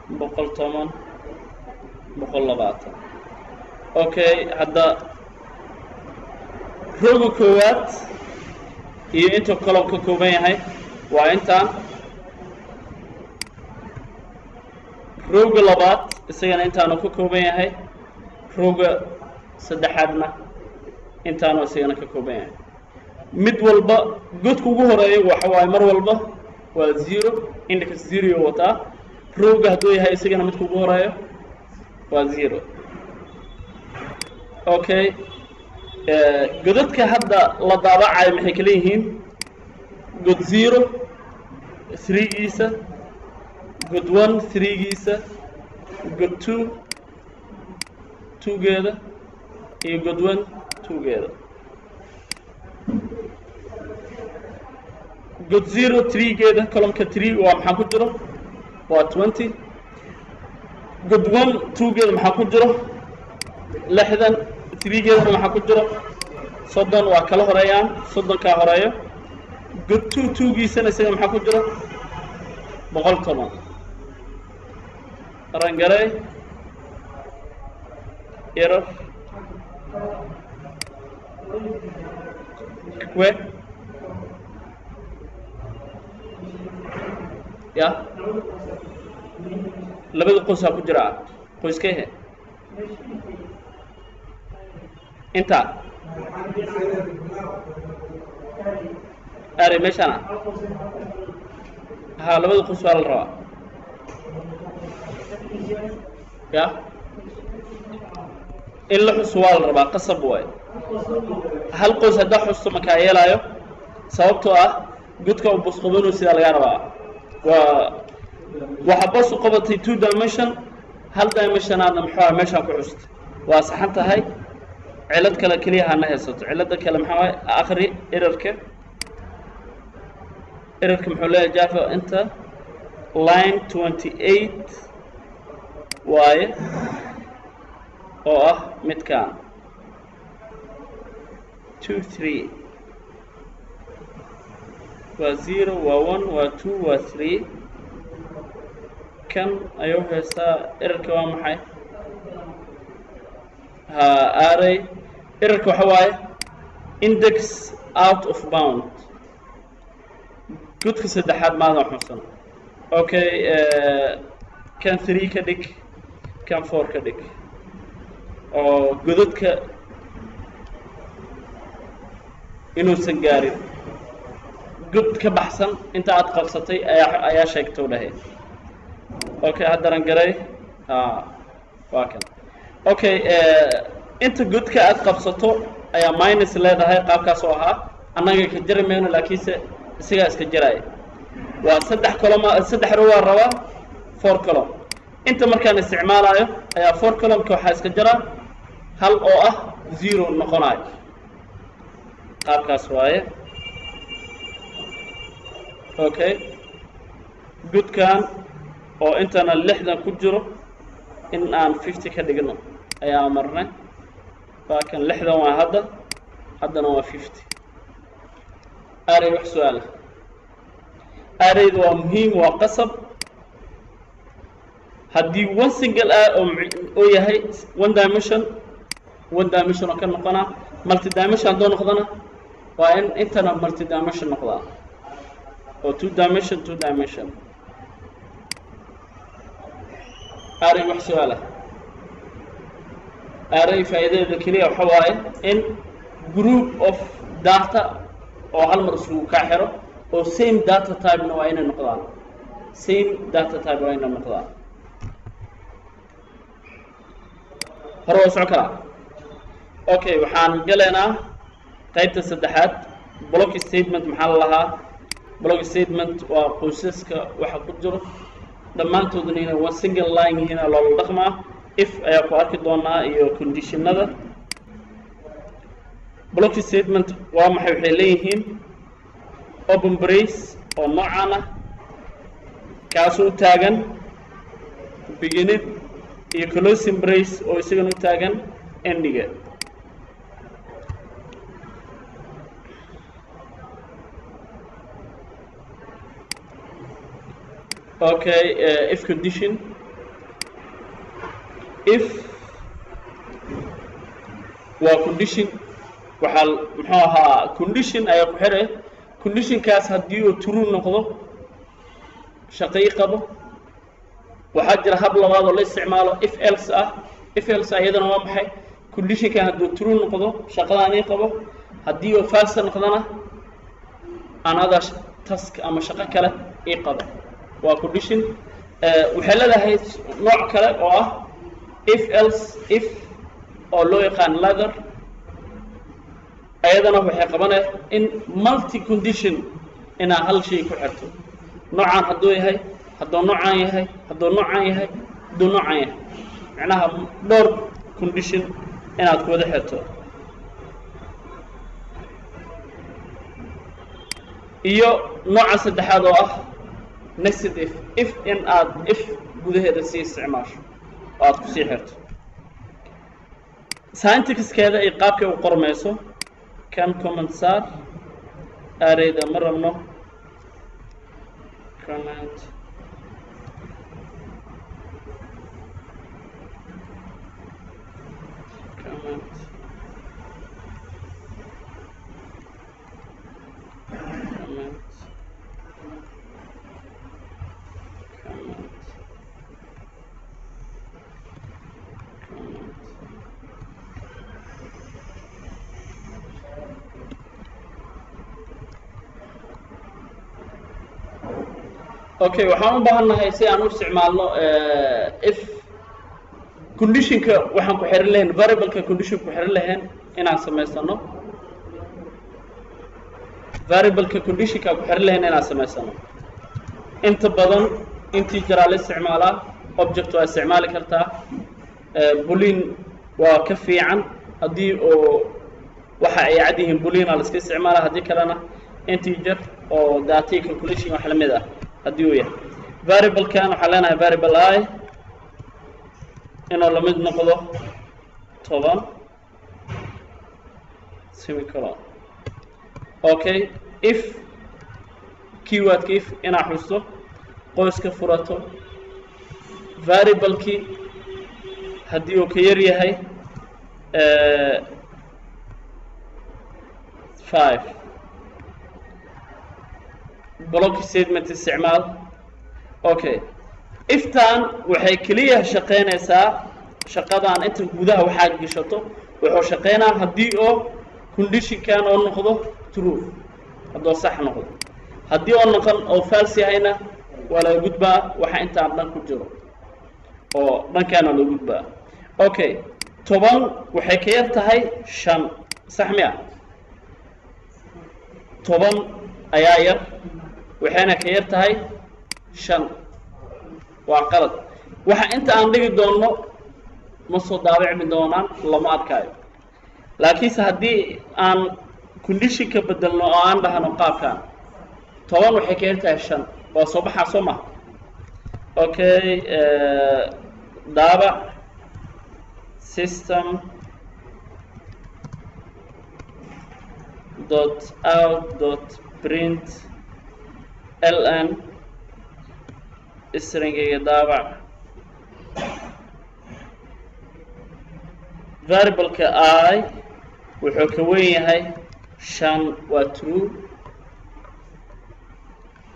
110 120 okay hadda rooga koowaad iyo inta column ka kooban yahay waa intaan rooga labaad isagana intaanu ka kooban yahay rooga saddexaadna intaanu isagana ka kooban yahay mid walba godka ugu horeeyo waxa waaye mar walba waa 0 index 0 wataa rooga hadduu yahay isagana midka ugu horeeyo waa 0 okay godadka hadda la daabacayo maxay kala yihiin god 0 3 giisa god 1 3 giisa god 2 2 geeda iyo god 1 2 geeda god 0 3 geeda columnka 3 waa maxaa ku jiro waa 20 god 1 2 geeda maxaa ku jiro 60 3 geedana maxaa ku jiro 30 waa kala horeeyaan 30 kaa horeeyo god 2 2 giisana isaga maxaa ku jiro 110 rangarey error we ya labada qoysaa ku jira qoyskee inta are meeshana ha labada qoys waa la rabaa ya in la xuso waa la rabaa qasab waay hal qoys haddaa xusto makaa yeelaayo sababtoo ah godka u busqabanu sidaa laga rabaa waxa bas u qabatay 2 dimension hal dimension aadna maxaa meeshaan ku xusta waa saxan tahay cilad kale kaliya hana haysato cilada kale maxaa waay akhri errorka muxuu leeyahay java inta line 28 waaye oo ah midkaan 2 3 waa 0 waa 1 waa 2 waa 3 kan ayuu haystaa errorka waa maxay array errorka waxa waaye index out of bound godka saddexaad maadan xusan okay kan 3 ka dhig kan 4 ka dhig oo godadka inuusan gaarin god ka baxsan inta aad qabsatay ayaa sheegtay dhahay okay haddaran garay waa kan okay inta godka aad qabsato ayaa minus leedahay qaabkaas oo ahaa annaga ka jari mayno laakiinse isagaa iska jaraya waa saddex row waa rabaa 4 column inta markaan isticmaalayo ayaa 4 column ka waxa iska jira hal oo ah 0 noqonayo qaabkaas waaye okay goodkan oo intana 60 ku jiro in aan 50 ka dhigno ayaa marnay laakiin 60 waa haddana waa 50 array wax su'aal array waa muhiim waa qasab haddii one single oo yahay one dimension oo ka noqona multi dimension hadduu noqdana waa in intana multi dimension noqdaa oo two dimension array wax su'aal array faa'iidadeeda kaliya waxa waaye in group of data oo hal mar isugu ka xiro oo same data type na waa inay noqdaan hore waa socon karaa okay waxaan galaynaa qaybta saddexaad block statement maxaa la lahaa block statement waa qoysaska waxa ku jiro dhammaantoodna inay one single line yihiin loola dhaqmaa if ayaa ku arki doonaa iyo conditionada block statement waa maxay waxay leeyihiin open brace oo noocaan ah kaasoo taagan beginning iyo closing brace oo isagana u taagan endiga okay if condition if waa condition waxaa muxuu ahaa condition ayaa ku xiray conditionkaas haddii uu true noqdo shaqay qabo waxaa jira hab labaad oo la isticmaalo if else ayadana waa maxay conditionkan hadduu true noqdo shaqadaani qabo haddii uu false noqdana another task ama shaqo kale ii qabo waa condition waxay leedahay nooc kale oo ah if else if oo loo yaqaan ladder ayadana waxay qabanayaan in multi condition inaa hal shay ku xirto noocaan hadduu yahay hadduu noocaan yahay macnaha dhowr condition inaad ku wada xirto iyo nooca saddexaad oo ah nested if in aad if gudaheeda sii isticmaasho oo aad ku sii xirto syntaxkeeda ay qaabkay u qormayso kan comment saar arrayda ma rabno comment okay waxaan u baahannahay si aan u isticmaalno if conditionka waxaan ku xiran lahayn variableka condition ku xiran lahayn inaan samaysano variableka conditionka ku xiran lahayn inaan samaysano inta badan integer la isticmaalaa object waa isticmaali kartaa boolean waa ka fiican haddii oo waxa ay cad yihiin boolean la iska isticmaalaa haddii kalena integer oo data calculation wax la mid ah haddii uu yahay variable kan waxaa leenahay variable I inuu la mid noqdo 10 semicolon okay if keywordka if inaa xusto qoyska furato variablekii haddii uu ka yar yahay 5 block statement isticmaal okay iftaan waxay kaliya shaqeynaysaa shaqadan inta gudaha waxaad gashato wuxuu shaqeynaa haddii oo conditionkan oo noqdo true hadduu sax noqdo haddii oo noqon oo false yahayna waa la gudbaa waxa intaan dhan ku jiro oo dhankaana loo gudbaa okay 10 waxay ka yar tahay 5 sax miya 10 ayaa yar waxayna ka yar tahay 5 وقلت waxa inta aan dhigi doono ma soo daabicmi doonaan lama arkaayo laakiin haddii aan condition ka bedelno oo aan dhahno qaabkan 10 waxay ka yartahay 5 waa soo baxaa soo ma okay daabac system dot out dot print ln string daabac variable ka I wuxuu ka weyn yahay 5 waa true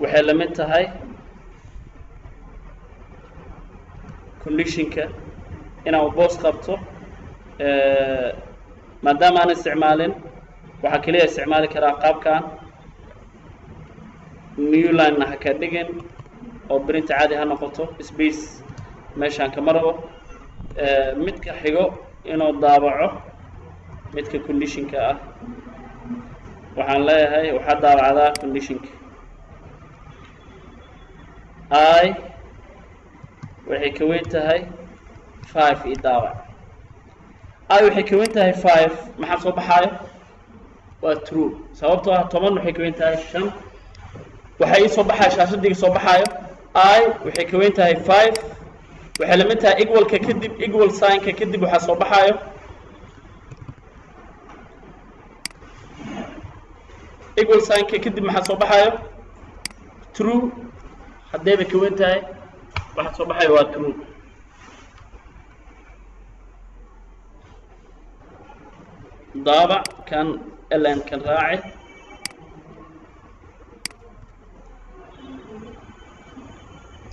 waxay la mid tahay condition ka inaan boos qabto maadaama aan isticmaalin waxa kaliya isticmaali karaa qaabkan new line ha ka dhigin oo print caadi ha noqoto space meeshaan ka marabo midka xigo inuu daabaco midka condition ka ah waxaan leeyahay waxa daabacdaa condition ka I waxay ka weyn tahay 5 daabac I waxay ka weyn tahay 5 maxaa soo baxayo waa true sababtoo ah 10 waxay ka weyn tahay 5 waxay soo baxay shaashadiga soo baxayo I waxay ka weyn tahay 5 waxay la mid tahay equal ka kadib equal sign ka kadib waxa soo baxayo equal sign ka kadib waxa soo baxayo true haddii ka weyn tahay waxa soo baxayo waa true daabac kan ln kan raaci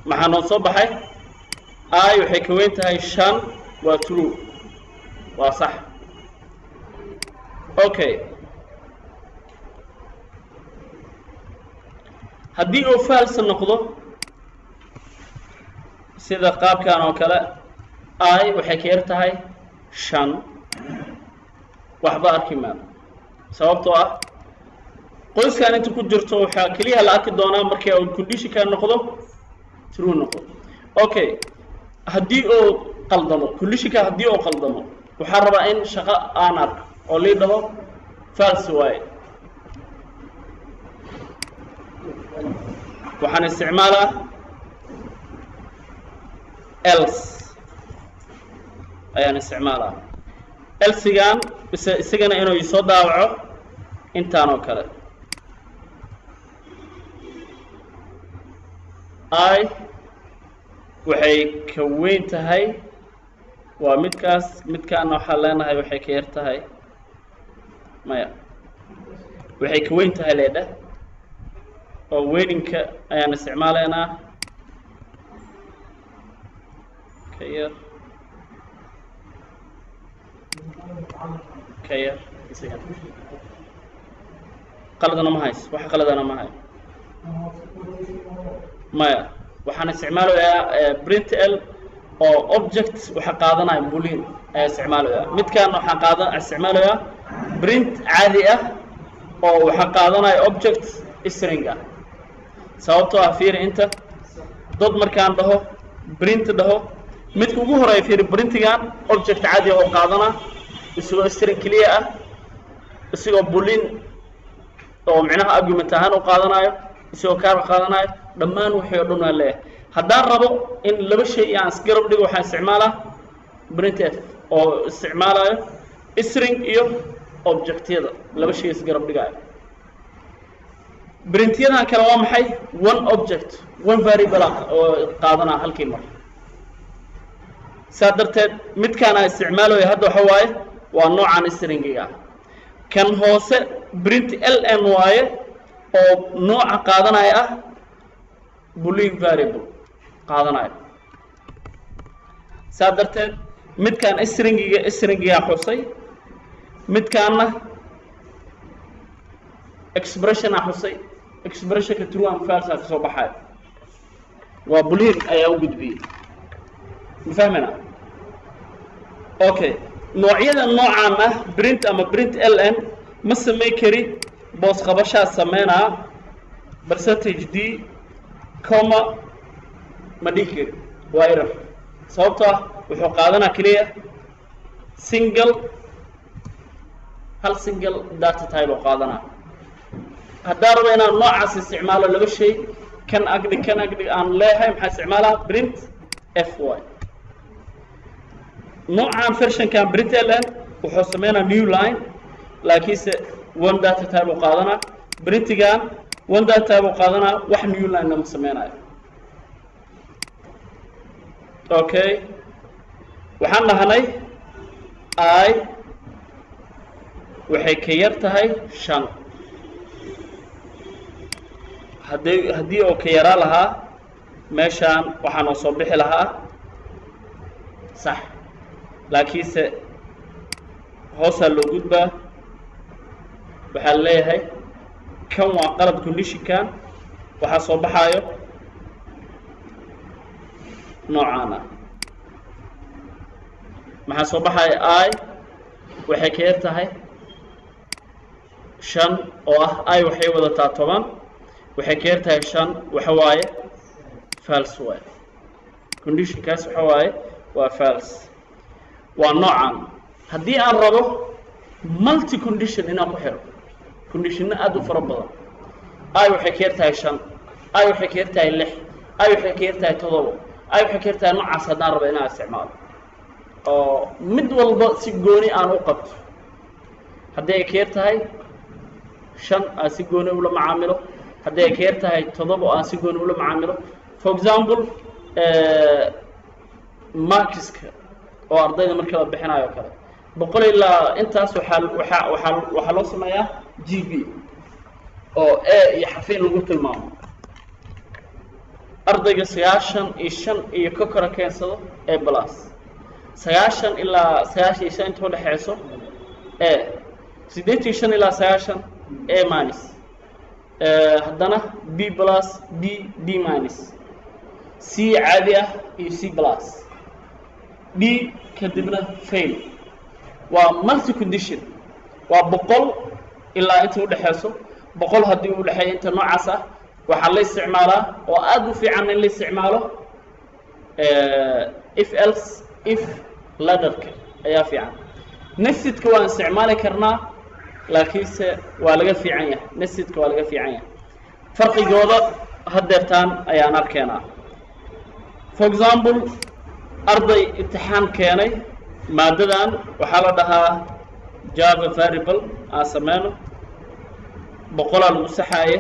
maxaa noo soo baxay I waxay ka weyn tahay 5 waa true waa sax okay haddii uu false noqdo sida qaabkan oo kale I waxay ka yar tahay 5 waxba arki maayo sababtoo ah qoyskan inta ku jirto waxa kaliya la arki doonaa markii uu condition ka noqdo true noqdo okay haddii uu qaldamo condition ka haddii uu qaldamo waxa rabaa in shaqo aan arko oo leedaho false way waxaan isticmaalaa else ayaan isticmaalaa else gaan isagana inuu soo daawaco intaan oo kale I waxay ka weyn tahay waa midkaas midkaan waxa leenahay waxay ka yar tahay maya waxay ka weyn tahay leedha oo weydinka ayaan isticmaalaynaa كير قلد أنا ما هيس واحد قلد أنا ما هاي ما وحنا استعماله يا برنت ال أو object وحقادنا بولين استعماله يا مت كان وحقادنا استعماله يا برنت عادية أو وحقادنا object string سوته أفير أنت ضد مركان ده برنت ده مت كوجو هراي في برنت كان object عادي أو قادنا يسوي string كلية يسوي بولين أو معناها argument هان وقادنا يسوي كار قادنا دمان وحيدنا له هذا الربط إن لبش يعني سكرب دي وحنا استعماله برنت اف أو استعماله string إيو object هذا لبش يسكرب دي برنت هذا كلام حي one object one variable قادنا هالكلمة سادرت مت كان استعماله هذا حواي والنوع عن string كان هو برنت lny أو نوع قادنا boolean variable قادنا سادرت مت كان string حصي مت كان expression حصي expression كtrue and false كصباحات وبولين أي أوجد بيه مفهمنا أوكي نوعية النوع ما برنت أما برنت ln ما سمي كري بوس خبشة سمينا برسنتج دي كوما ما دي كري waa error sababtoo ah wuxuu qaadanaa keliya hal single data type oo qaadanaa haddaan rabo inaan noocaas isticmaalo laba shay kan agdhig aan leeyahay maxaa isticmaalaa print fy noocaan versionkan print ln wuxuu sameynaa new line laakiinse one data type oo qaadanaa printigan one data type oo qaadanaa wax new line lama sameynayo okay waxaan dhahnay I waxay ka yar tahay 5 haddii oo ka yaraa lahaa meeshaan waxaan oo soo bixi lahaa sax laakiinse hoosaa loo gudbaa waxaa leeyahay kan waa qalad conditionkan waxaa soo baxaayo noocaana maxaa soo baxaya I waxay ka yar tahay 5 oo ah I waxay wadataa 10 waxay ka yar tahay 5 waxa waaye false waaye conditionkaas waxa waaye waa false waa noocan haddii aan rabo multi condition inaan ku xiro condition aad u fara badan I waxay ka yar tahay 5 I waxay ka yar tahay 6 I waxay ka yar tahay 7 I waxay ka yar tahay noocaas haddaan rabo inaan isticmaalo oo mid walba si gooni aan u qabto haddii ay ka yar tahay 5 aan si gooni ula macaamilo haddii ay ka yar tahay 7 aan si gooni ula macaamilo for example markiska oo ardayda marka la bixinayo kale 100 ilaa intaas waxaa loo sameeyaa GB oo A iyo xarfiin lagu tilmaamo ardayga 95 iyo ka kora keensado A plus 90 ilaa 95 inta u dhaxayso A 85 ilaa 90 A minus haddana B plus D minus C caadi ah iyo C plus D kadibna fail waa multi condition waa 100 ilaa inta u dhaxayso 100 haddii u dhaxeeyo inta noocaas ah waxaa la isticmaalaa oo aad u fiican in la isticmaalo if else if ladderka ayaa fiican nested-ka waan isticmaali karnaa laakiinse waa laga fiican yahay nested-ka waa laga fiican yahay farqigooda haddeertaan ayaan arkaynaa for example arday imtixaan keenay maadadan waxaa la dhahaa Java variable aan sameyno 100 lagu saxaaye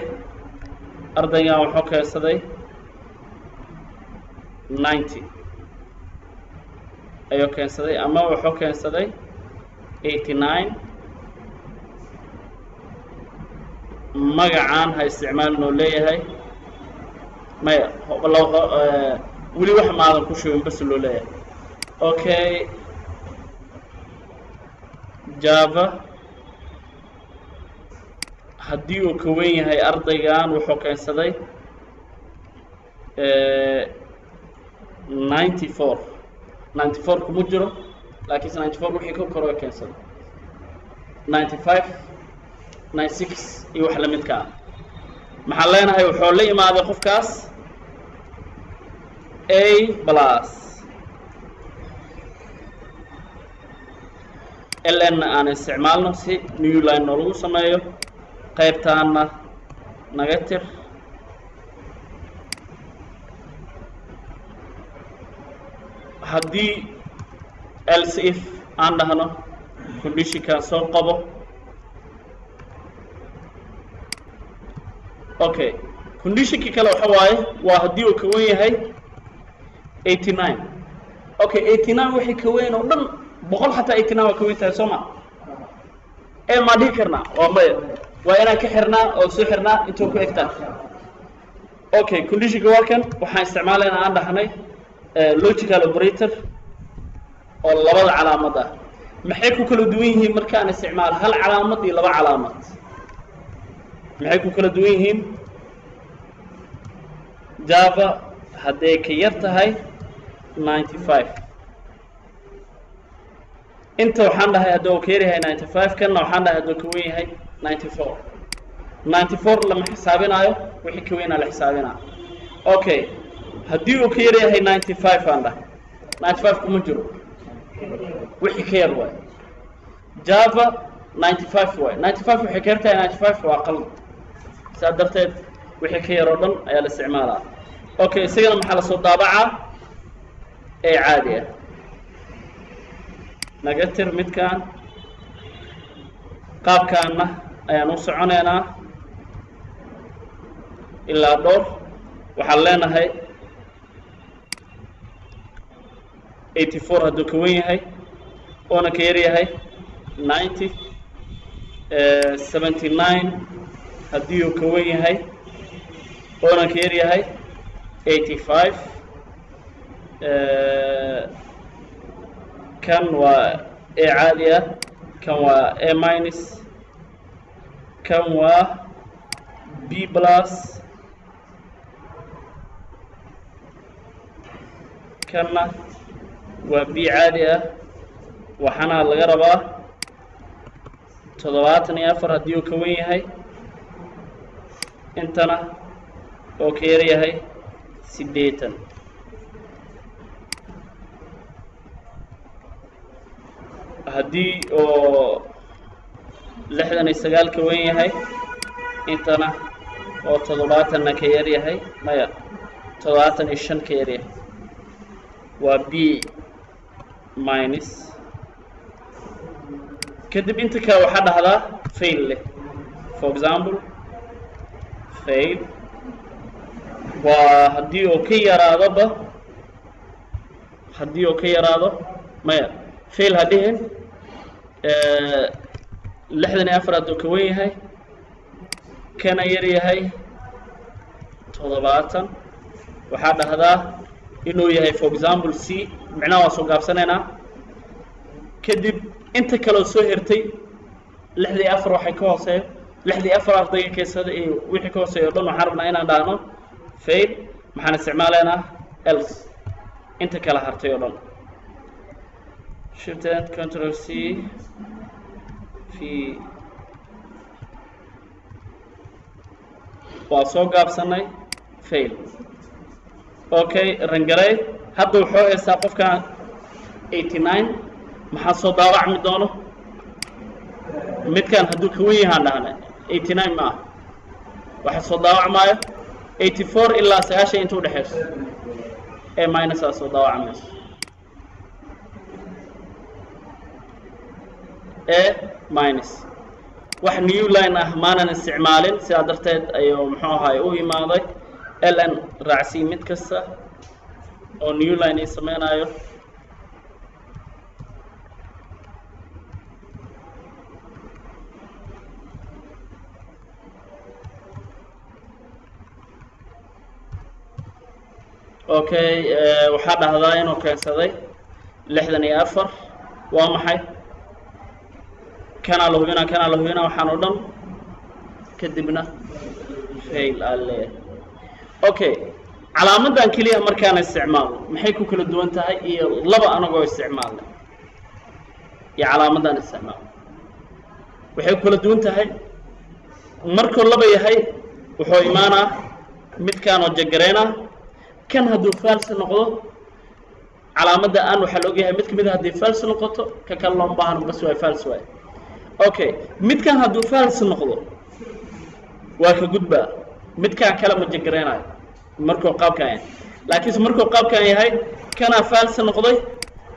ardaygan wuxuu keensaday 90 ayuu keensaday ama wuxuu keensaday 89 magacaan ha isticmaalnoo leeyahay maya weli wax maadan ku shubin bas loo leeyahay okay Java haddii uu ka weyn yahay ardaygan wuxuu keensaday 94 kuma jiro laakiinse 94 wixii ka koro keensaday 95 96 iyo wax la midka ah maxaa leenahay wuxuu la imaaday qofkaas A plus ln aan isticmaalno si new line lagu sameeyo qaybtaana naga tir haddii else if aan dhahno conditionkan soo qabo okay conditionkii kale waxa waaye waa haddii uu ka weyn yahay 89 okay 89 wixii ka weyn oo dhan 100 xataa 89 waa ka weyn tahay soo ma ma dhihi karnaa waa maya waa inaan ka xirnaa oo soo xirnaa intuu ku egtaa okay conditionka waa kan waxaan isticmaalaynaa aan dhahnay logical operator oo labada calaamad ah maxay ku kala duwan yihiin markaan isticmaal hal calaamad iyo laba calaamad maxay ku kala duwan yihiin Java hadday ka yar tahay 95 inta waxaan dhahay hadduu ka yar yahay 95 kana waxaan dhahay hadduu ka weyn yahay 94 lama xisaabinayo wixii ka weynaa la xisaabinaa okay haddii uu ka yar yahay 95 aan dhahay 95 kuma jiro wixii ka yar waay java 95 waay 95 waxay ka yartahay 95 waa qalad saa darteed wixii ka yar oo dhan ayaa la isticmaalaa okay isagana maxaa la soo daabacaa ee caadi ah naga tir midkaan qaabkaana ayaan u soconaynaa ilaa dhowr waxaan leenahay 84 hadduu ka wen yahay oona ka yar yahay 90 79 haddii uu ka wen yahay oona ka yar yahay 85 kan waa a caadi ah kan waa a minus kan waa b plus kanna waa b caadi ah waxaana laga rabaa 74 haddii uu ka wen yahay intana oo ka yar yahay 80 haddii oo 69 ka wen yahay intana oo 70 ka yar yahay maya 75 ka yar yahay waa b minus kadib inta kale waxaa dhahdaa fail leh for example fail waa haddii oo ka yaraadoba haddii oo ka yaraado maya fail ha dhihin 64 hadduu ka wen yahay kana yar yahay 70 waxaa dhahdaa inuu yahay for example c micnaha waa soo gaabsanaynaa kadib inta kaloo soo hertay 64 waxay ka hooseeyo 64 ardayga keesada iyo wixii ka hooseeyo dhan waxaan rabnaa inaan dhahno fail maxaan isticmaalaynaa else inta kala hartay oo dhan shift and control c waa soo gaabsanay fail okay rangaray hadda wuxuu haystaa qofkan 89 maxaa soo daawacmi doono midkan hadduu ka wen yahaan dhahnay 89 ma ah waxa soo daawacmaayo 84 ilaa 90 inta u dhexeyso ee minus aa soo daawacmayso ee minus wax new line ah maanan isticmaalin sidaa darteed ayuu muxuu ahaay u imaaday ln raacsii mid kasta oo new line ay samaynayo okay waxaa dhahdaa inuu keensaday 64 waa maxay kanaa la hubinaa waxaan oo dhan kadibna fail alle okay calaamadan kaliya markaan isticmaalno maxay ku kala duwan tahay iyo laba anagoo isticmaalna iyo calaamadan isticmaal waxay ku kala duwan tahay markuu laba yahay wuxuu imaanaa midkaan oo jagareena kan hadduu false noqdo calaamada aan waxaa la ogyahay mid kamid ah haddii false noqoto ka kale loo baahan bas waa false waay okay midkan hadduu false noqdo waa ka gudbaa midkaan kale ma jagareenayo markuu qaabkan yahay laakiinse markuu qaabkan yahay kana false noqday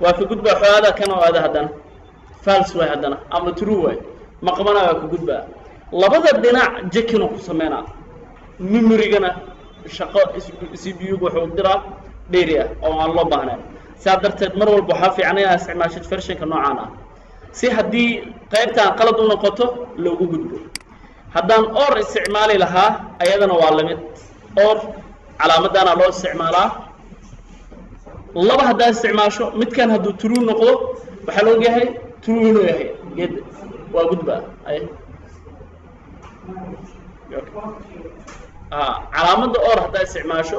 waa ka gudbaa xoolaada kana oo aada haddana false waay haddana ama true waay ma qabanayo waa ka gudbaa labada dhinac jekin ku sameynaa memorygana shaqo CPU wuxuu diraa dheeri ah oo aan loo baahnayn saa darteed mar walba waxaa fiican inaad isticmaashid versionka noocaan ah si haddii qaybtaan qalad u noqoto loogu gudbo haddaan or isticmaali lahaa ayadana waa lamid or calaamadana loo isticmaalaa laba haddaad isticmaasho midkan hadduu true noqdo waxaa la ogyahay true inuu yahay geed waa gudbaa ay calaamada or haddaad isticmaasho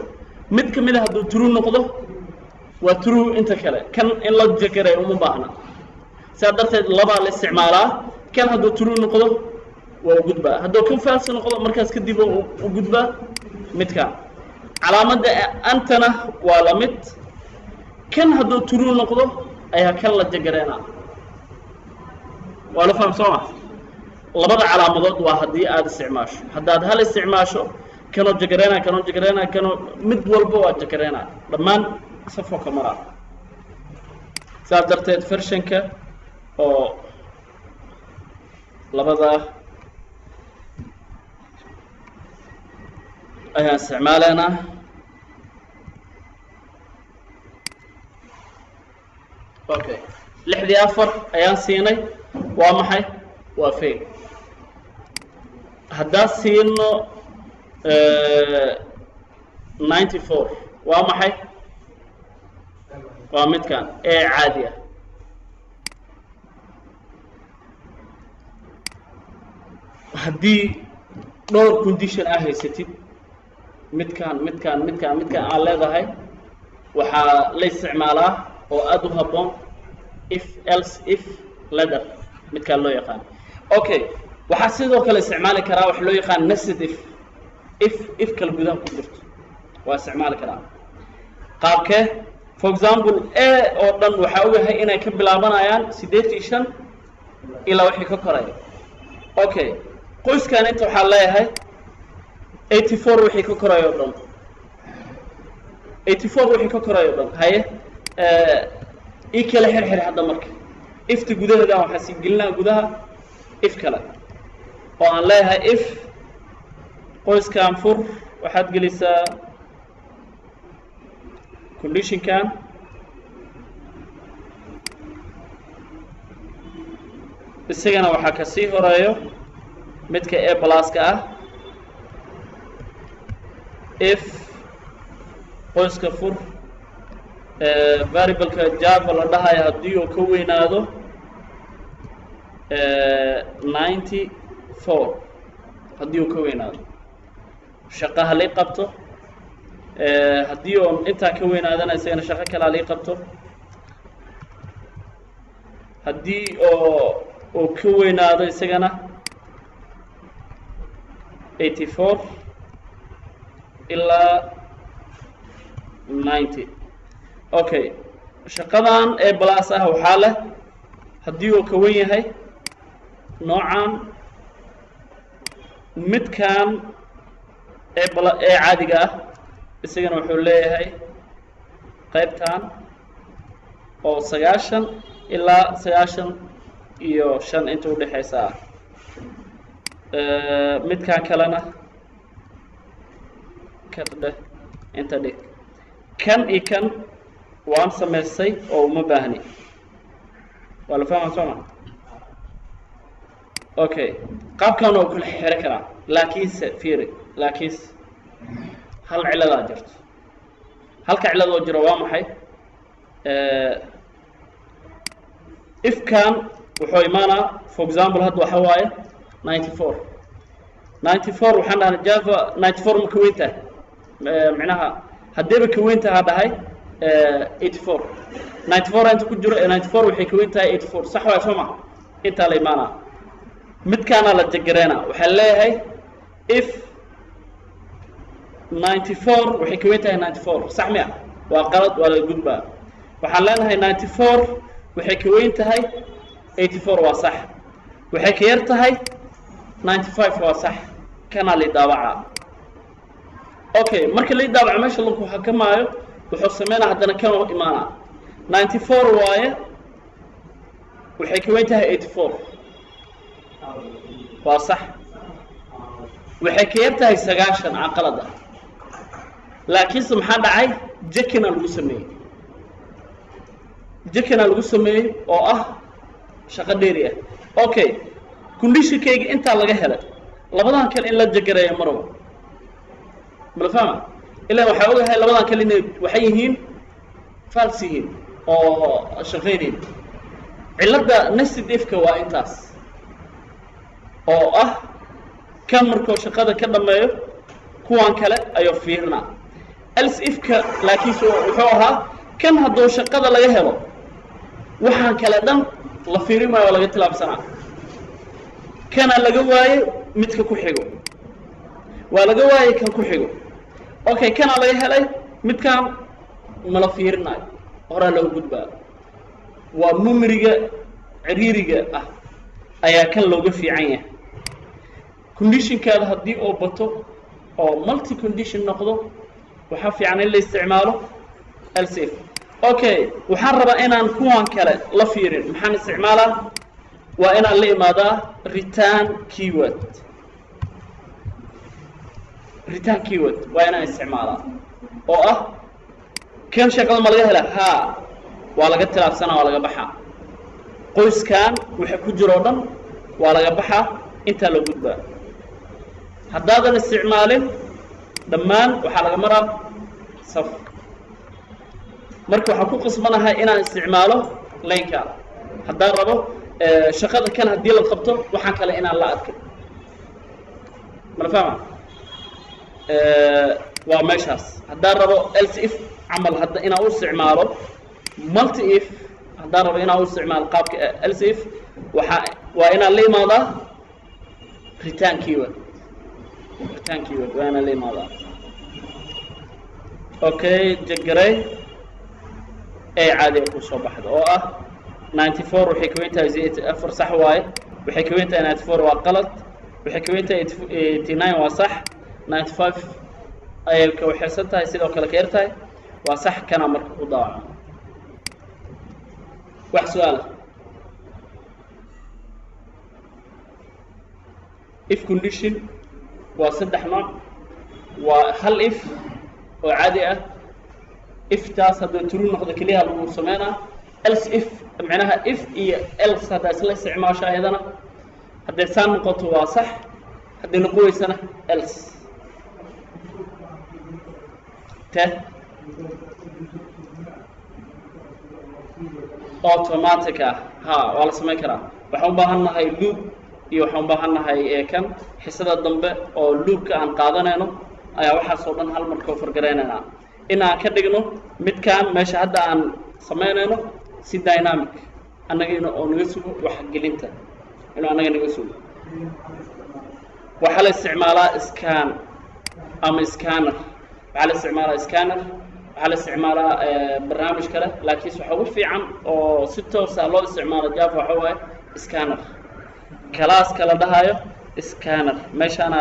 mid kamid ah hadduu true noqdo waa true inta kale kan in la jagaray uma baahna saa darteed labaa la isticmaalaa kan hadduu true noqdo waa u gudbaa hadduu kan false noqdo markaas kadib u gudbaa midkan calaamadda antana waa la mid kan hadduu true noqdo ayaa kan la jagareynaa waa la faham soo ma labada calaamadood waa haddii aad isticmaasho haddaad hal isticmaasho kanoo jagareynaa kanoo mid walba waa jagareynaa dhammaan safoo ka maraa saas darteed versionka oo labada ayaan isticmaalaynaa okay 64 ayaan siinay waa maxay waa fail haddaan siino 94 waa maxay waa midkan ee caadi ah haddii dhowr condition ah haysatid midkan aan leedahay waxaa la isticmaalaa oo aad u habboon if else if ladder midkaan loo yaqaan okay waxaa sidoo kale isticmaali karaa wax loo yaqaan nested if kala gudaha ku jirto waa isticmaali karaa qaabkee for example a oo dhan waxaa ogahay inay ka bilaabanayaan 85 ilaa wixii ka koraya okay qoyskan inta waxaa leeyahay 84 wixii ka koraya oo dhan 84 wixii ka koraya oo dhan haye ii kala xirxir hadda marka ifta gudaheeda waxaa sii gelinaa gudaha if kale oo aan leeyahay if qoyskan fur waxaad gelisaa conditionkan isagana waxaa ka sii horeeyo midka a pluska ah if qoyska fur variableka java la dhahayo haddii uu ka weynaado 94 haddii uu ka weynaado shaqo halay qabto haddii oo intaa ka weynaadana isagana shaqo kale halay qabto haddii oo ka weynaado isagana 84 ilaa 90 okay shaqadan ee plus ah waxaa leh haddii uu ka wen yahay noocan midkan ee caadiga ah isagana wuxuu leeyahay qaybtan oo 90 ilaa 95 inta u dhaxaysa midkan kalena kadhe inta dhig kan iyo kan waan samaystay oo uma baahni waa la fahmaa soo ma okay qaabkan oo kula xiri karaa laakiinse fiiri laakiinse hal ciladaa jirto halka cilad oo jiro waa maxay ifkan wuxuu imaanaa for example hadda waxa waaye 94 waxaan dhahnay java 94 ma ka weyn tahay micnaha haddiiba ka weyn tahay dhahay 84 94 inta ku jiro 94 waxay ka weyn tahay 84 sax waa soo ma intaa la imaanaa midkaana la jagareynaa waxaa leeyahay if 94 waxay ka weyn tahay 94 sax miya waa qalad waa la gudbaa waxaan leenahay 94 waxay ka weyn tahay 84 waa sax waxay ka yar tahay 95 waa sax kana la daawaca okay marka la daawaco meesha lagu xakamaayo wuxuu sameynaa haddana kan oo imaana 94 waaye waxay ka weyn tahay 84 waa sax waxay ka yar tahay 90 aqalada laakiinse maxaa dhacay jakina lagu sameeyey oo ah shaqo dheeri ah okay conditionkayga intaa laga helay labadan kale in la jagareeyo marwa ma la fahma ilaa waxaa ogahay labadan kale inay waxay yihiin false yihiin oo shaqaynayeen cilada nested ifka waa intaas oo ah kan markuu shaqada ka dhameeyo kuwan kale ayuu fiirnaa else ifka laakiin wuxuu ahaa kan hadduu shaqada laga helo waxaan kale dhan la fiirimayo oo laga tilaabsanaa kana laga waayo midka ku xigo waa laga waayay kan ku xigo okay kana laga helay midkaan mala fiirinayo horaa loo gudbaa waa numeriga ciriiriga ah ayaa kan looga fiican yahay conditionkaada haddii oo bato oo multi condition noqdo waxaa fiican in la isticmaalo else if okay waxaan rabaa inaan kuwan kale la fiirin maxaan isticmaalaa waa inaan la imaadaa return keyword waa inaan isticmaalaa oo ah kan shaqada ma laga helaa haa waa laga tilaabsanaa waa laga baxaa qoyskan waxa ku jiro dhan waa laga baxaa intaa loo gudbaa haddaadan isticmaalin dhammaan waxaa laga maraa saf marka waxaan ku qasbanahay inaan isticmaalo laynka haddaan rabo shaqada kan haddii la qabto waxaan kale inaan la adkin mala fahma waa meeshaas haddaan rabo else if camal hadda inaan u isticmaalo multi if haddaan rabo inaan u isticmaalo qaabka else if waa inaan la imaadaa return keyword waa inaan la imaadaa okay jagaray ee caadi ku soo baxda oo ah 94 waxay ka weyn tahay 4 sax waaye waxay ka weyn tahay 94 waa qalad waxay ka weyn tahay 89 waa sax 95 ayay ka waxaysan tahay sidoo kale ka yar tahay waa sax kana marka u daawaco wax su'aal if condition waa saddex nooc waa hal if oo caadi ah if taas hadduu true noqdo kaliya lagu sameynaa else if macnaha if iyo else hadda isla isticmaasho ayadana hadday saan noqoto waa sax hadday noqonaysana else automatic ha waa la sameyn karaa waxaan u baahannahay loop iyo waxaan u baahannahay kan xisada dambe oo loopka aan qaadanayno ayaa waxaas oo dhan hal mar ka fargareynaynaa in aan ka dhigno midkaan meesha hadda aan samaynayno si dynamic annagina oo naga sugo wax gelinta inuu annaga naga sugo waxaa la isticmaalaa scan ama scanner waxaa la isticmaalaa scanner waxaa la isticmaalaa barnaamij kale laakiin waxa ugu fiican oo si toos ah loo isticmaalo Java waxa waaye scanner class kala dhahayo scanner meeshaana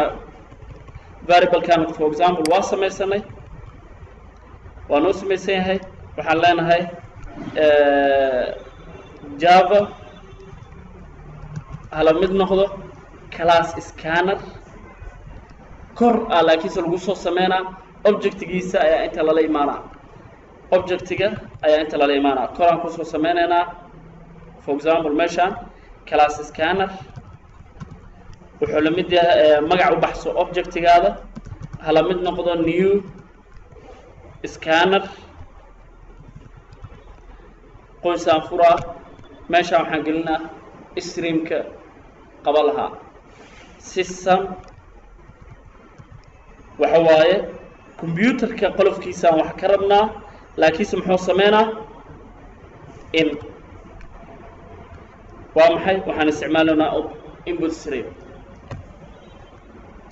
variable kan for example waa samaysanay waa noo samaysan yahay waxaan leenahay Java hala mid noqdo class scanner kor laakiin lagu soo sameynaa objectigiisa ayaa inta lala imaanaa objectiga ayaa inta lala imaanaa koraan ku soo sameynaynaa for example meeshaan class scanner wuxuu la mid yahay magac u baxso objectigaada hala mid noqdo new scanner qoysaan furaa meeshaan waxaan gelinaa streamka qaba lahaa system waxa waaye computerka qolofkiisaan wax ka rabnaa laakiinse muxuu sameynaa in waa maxay waxaan isticmaalaynaa input stream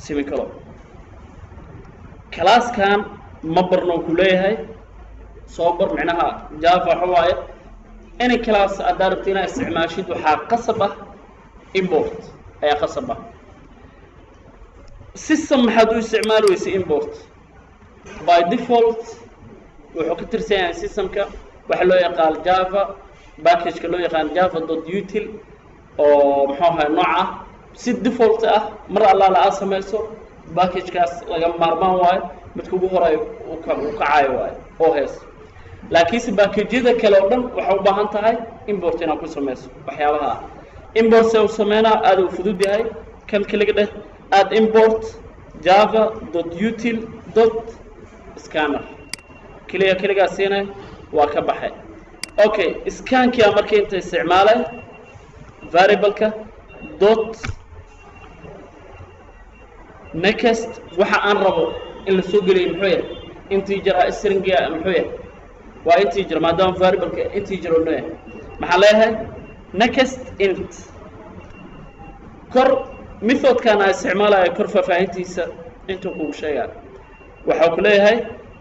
semicolon classkan ma barno ku leeyahay soo bar macnaha Java waxa waaye any class aad rabto inaad isticmaashid waxaa qasab ah import ayaa qasab ah system maxaad u isticmaalaysaa import by default wuxuu ka tirsan yahay systemka waxa loo yaqaan Java package-ka loo yaqaan java.util oo muxuu ahaa nooca si default ah mar alla la sameeyo package-kaas laga maarmaan waayo midka ugu horeeyo uu ka caayo waayo oo hees laakiin si package-yada kale oo dhan waxa u baahan tahay import inaad ku sameyso waxyaabaha import soo sameynaa aad u fudud yahay kan kaliya dheh add import java.util.scanner kaliya siinay waa ka baxay okay scankia markii inta isticmaalay variable-ka dot next waxa aan rabo in la soo geliyo muxuu yahay integer string muxuu yahay waa integer maadaama variable-ka integer oo yahay maxaa leeyahay next int kor method-kan aan isticmaalayo kor faafahintiisa intuu kugu sheegaa waxaa ku leeyahay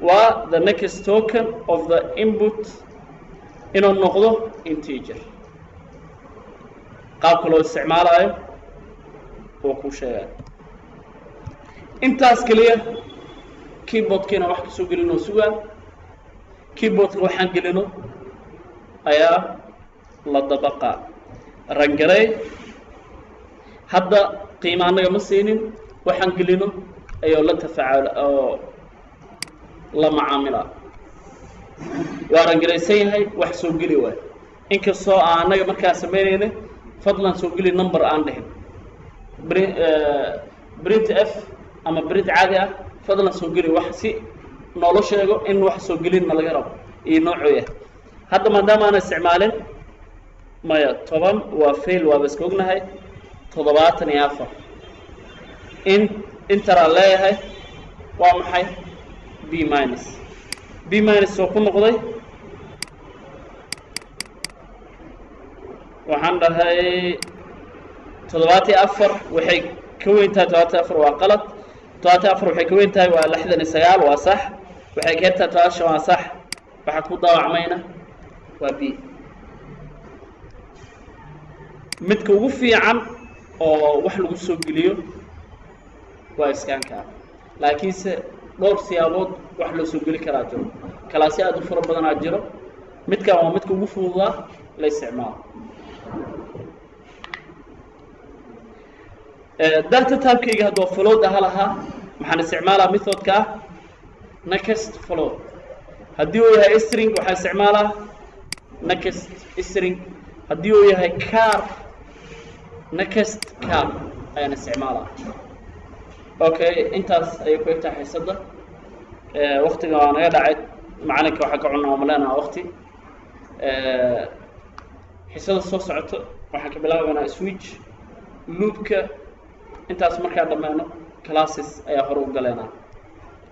waa the next token of the input inuu noqdo integer qaabka loo isticmaalayo oo ku sheegay intaas kaliya keyboardkina wax ka soo gelino sugaa keyboardka waxaan gelino ayaa la dabaqa rangaray hadda qiimo anaga ma siinin waxaan gelino ayuu la tafaacul oo la macaamila waa rangaraysan yahay wax soo geli waay inkastoo aan anaga markaa samaynayna fadlan soo geli number aan dhahin print f ama print caadi ah fadlan soo geli wax si noola sheego in wax soo gelinna laga rabo iyo noocuu yahay hadda maadaama aan isticmaalin maya 10 waa fail waaba iska ognahay 74 intaraa leeyahay waa maxay b minus oo ku noqday waxaan dhahay 74 waxay ka weyn tahay 74 waa qalad 74 waxay ka weyn tahay waa 69 waa sax waxay ka yartahay 9 waa sax waxa ku daawacmayna waa b midka ugu fiican oo wax lagu soo geliyo waa iskaanka laakiinse dhowr siyaabood wax loo soo geli karaa jiro kalaasi aad u fara badan jiro midkan waa midka ugu fududaa la isticmaalo data type-kayga hadduu float aha lahaa maxaan isticmaalaa methodka next float haddii uu yahay string waxaan isticmaalaa next string haddii uu yahay char next char ayaan isticmaalaa okay intaas ayay ku egtahay xiisadda waqtiga waa naga dhacay macalinka waxaa ka cunaa maleenaa waqti xiisada soo socoto waxaan ka bilaabaynaa switch loopka intaas markaa dhammeeno classes ayaa hore u galeynaa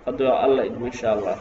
hadduu alla idmo insha allah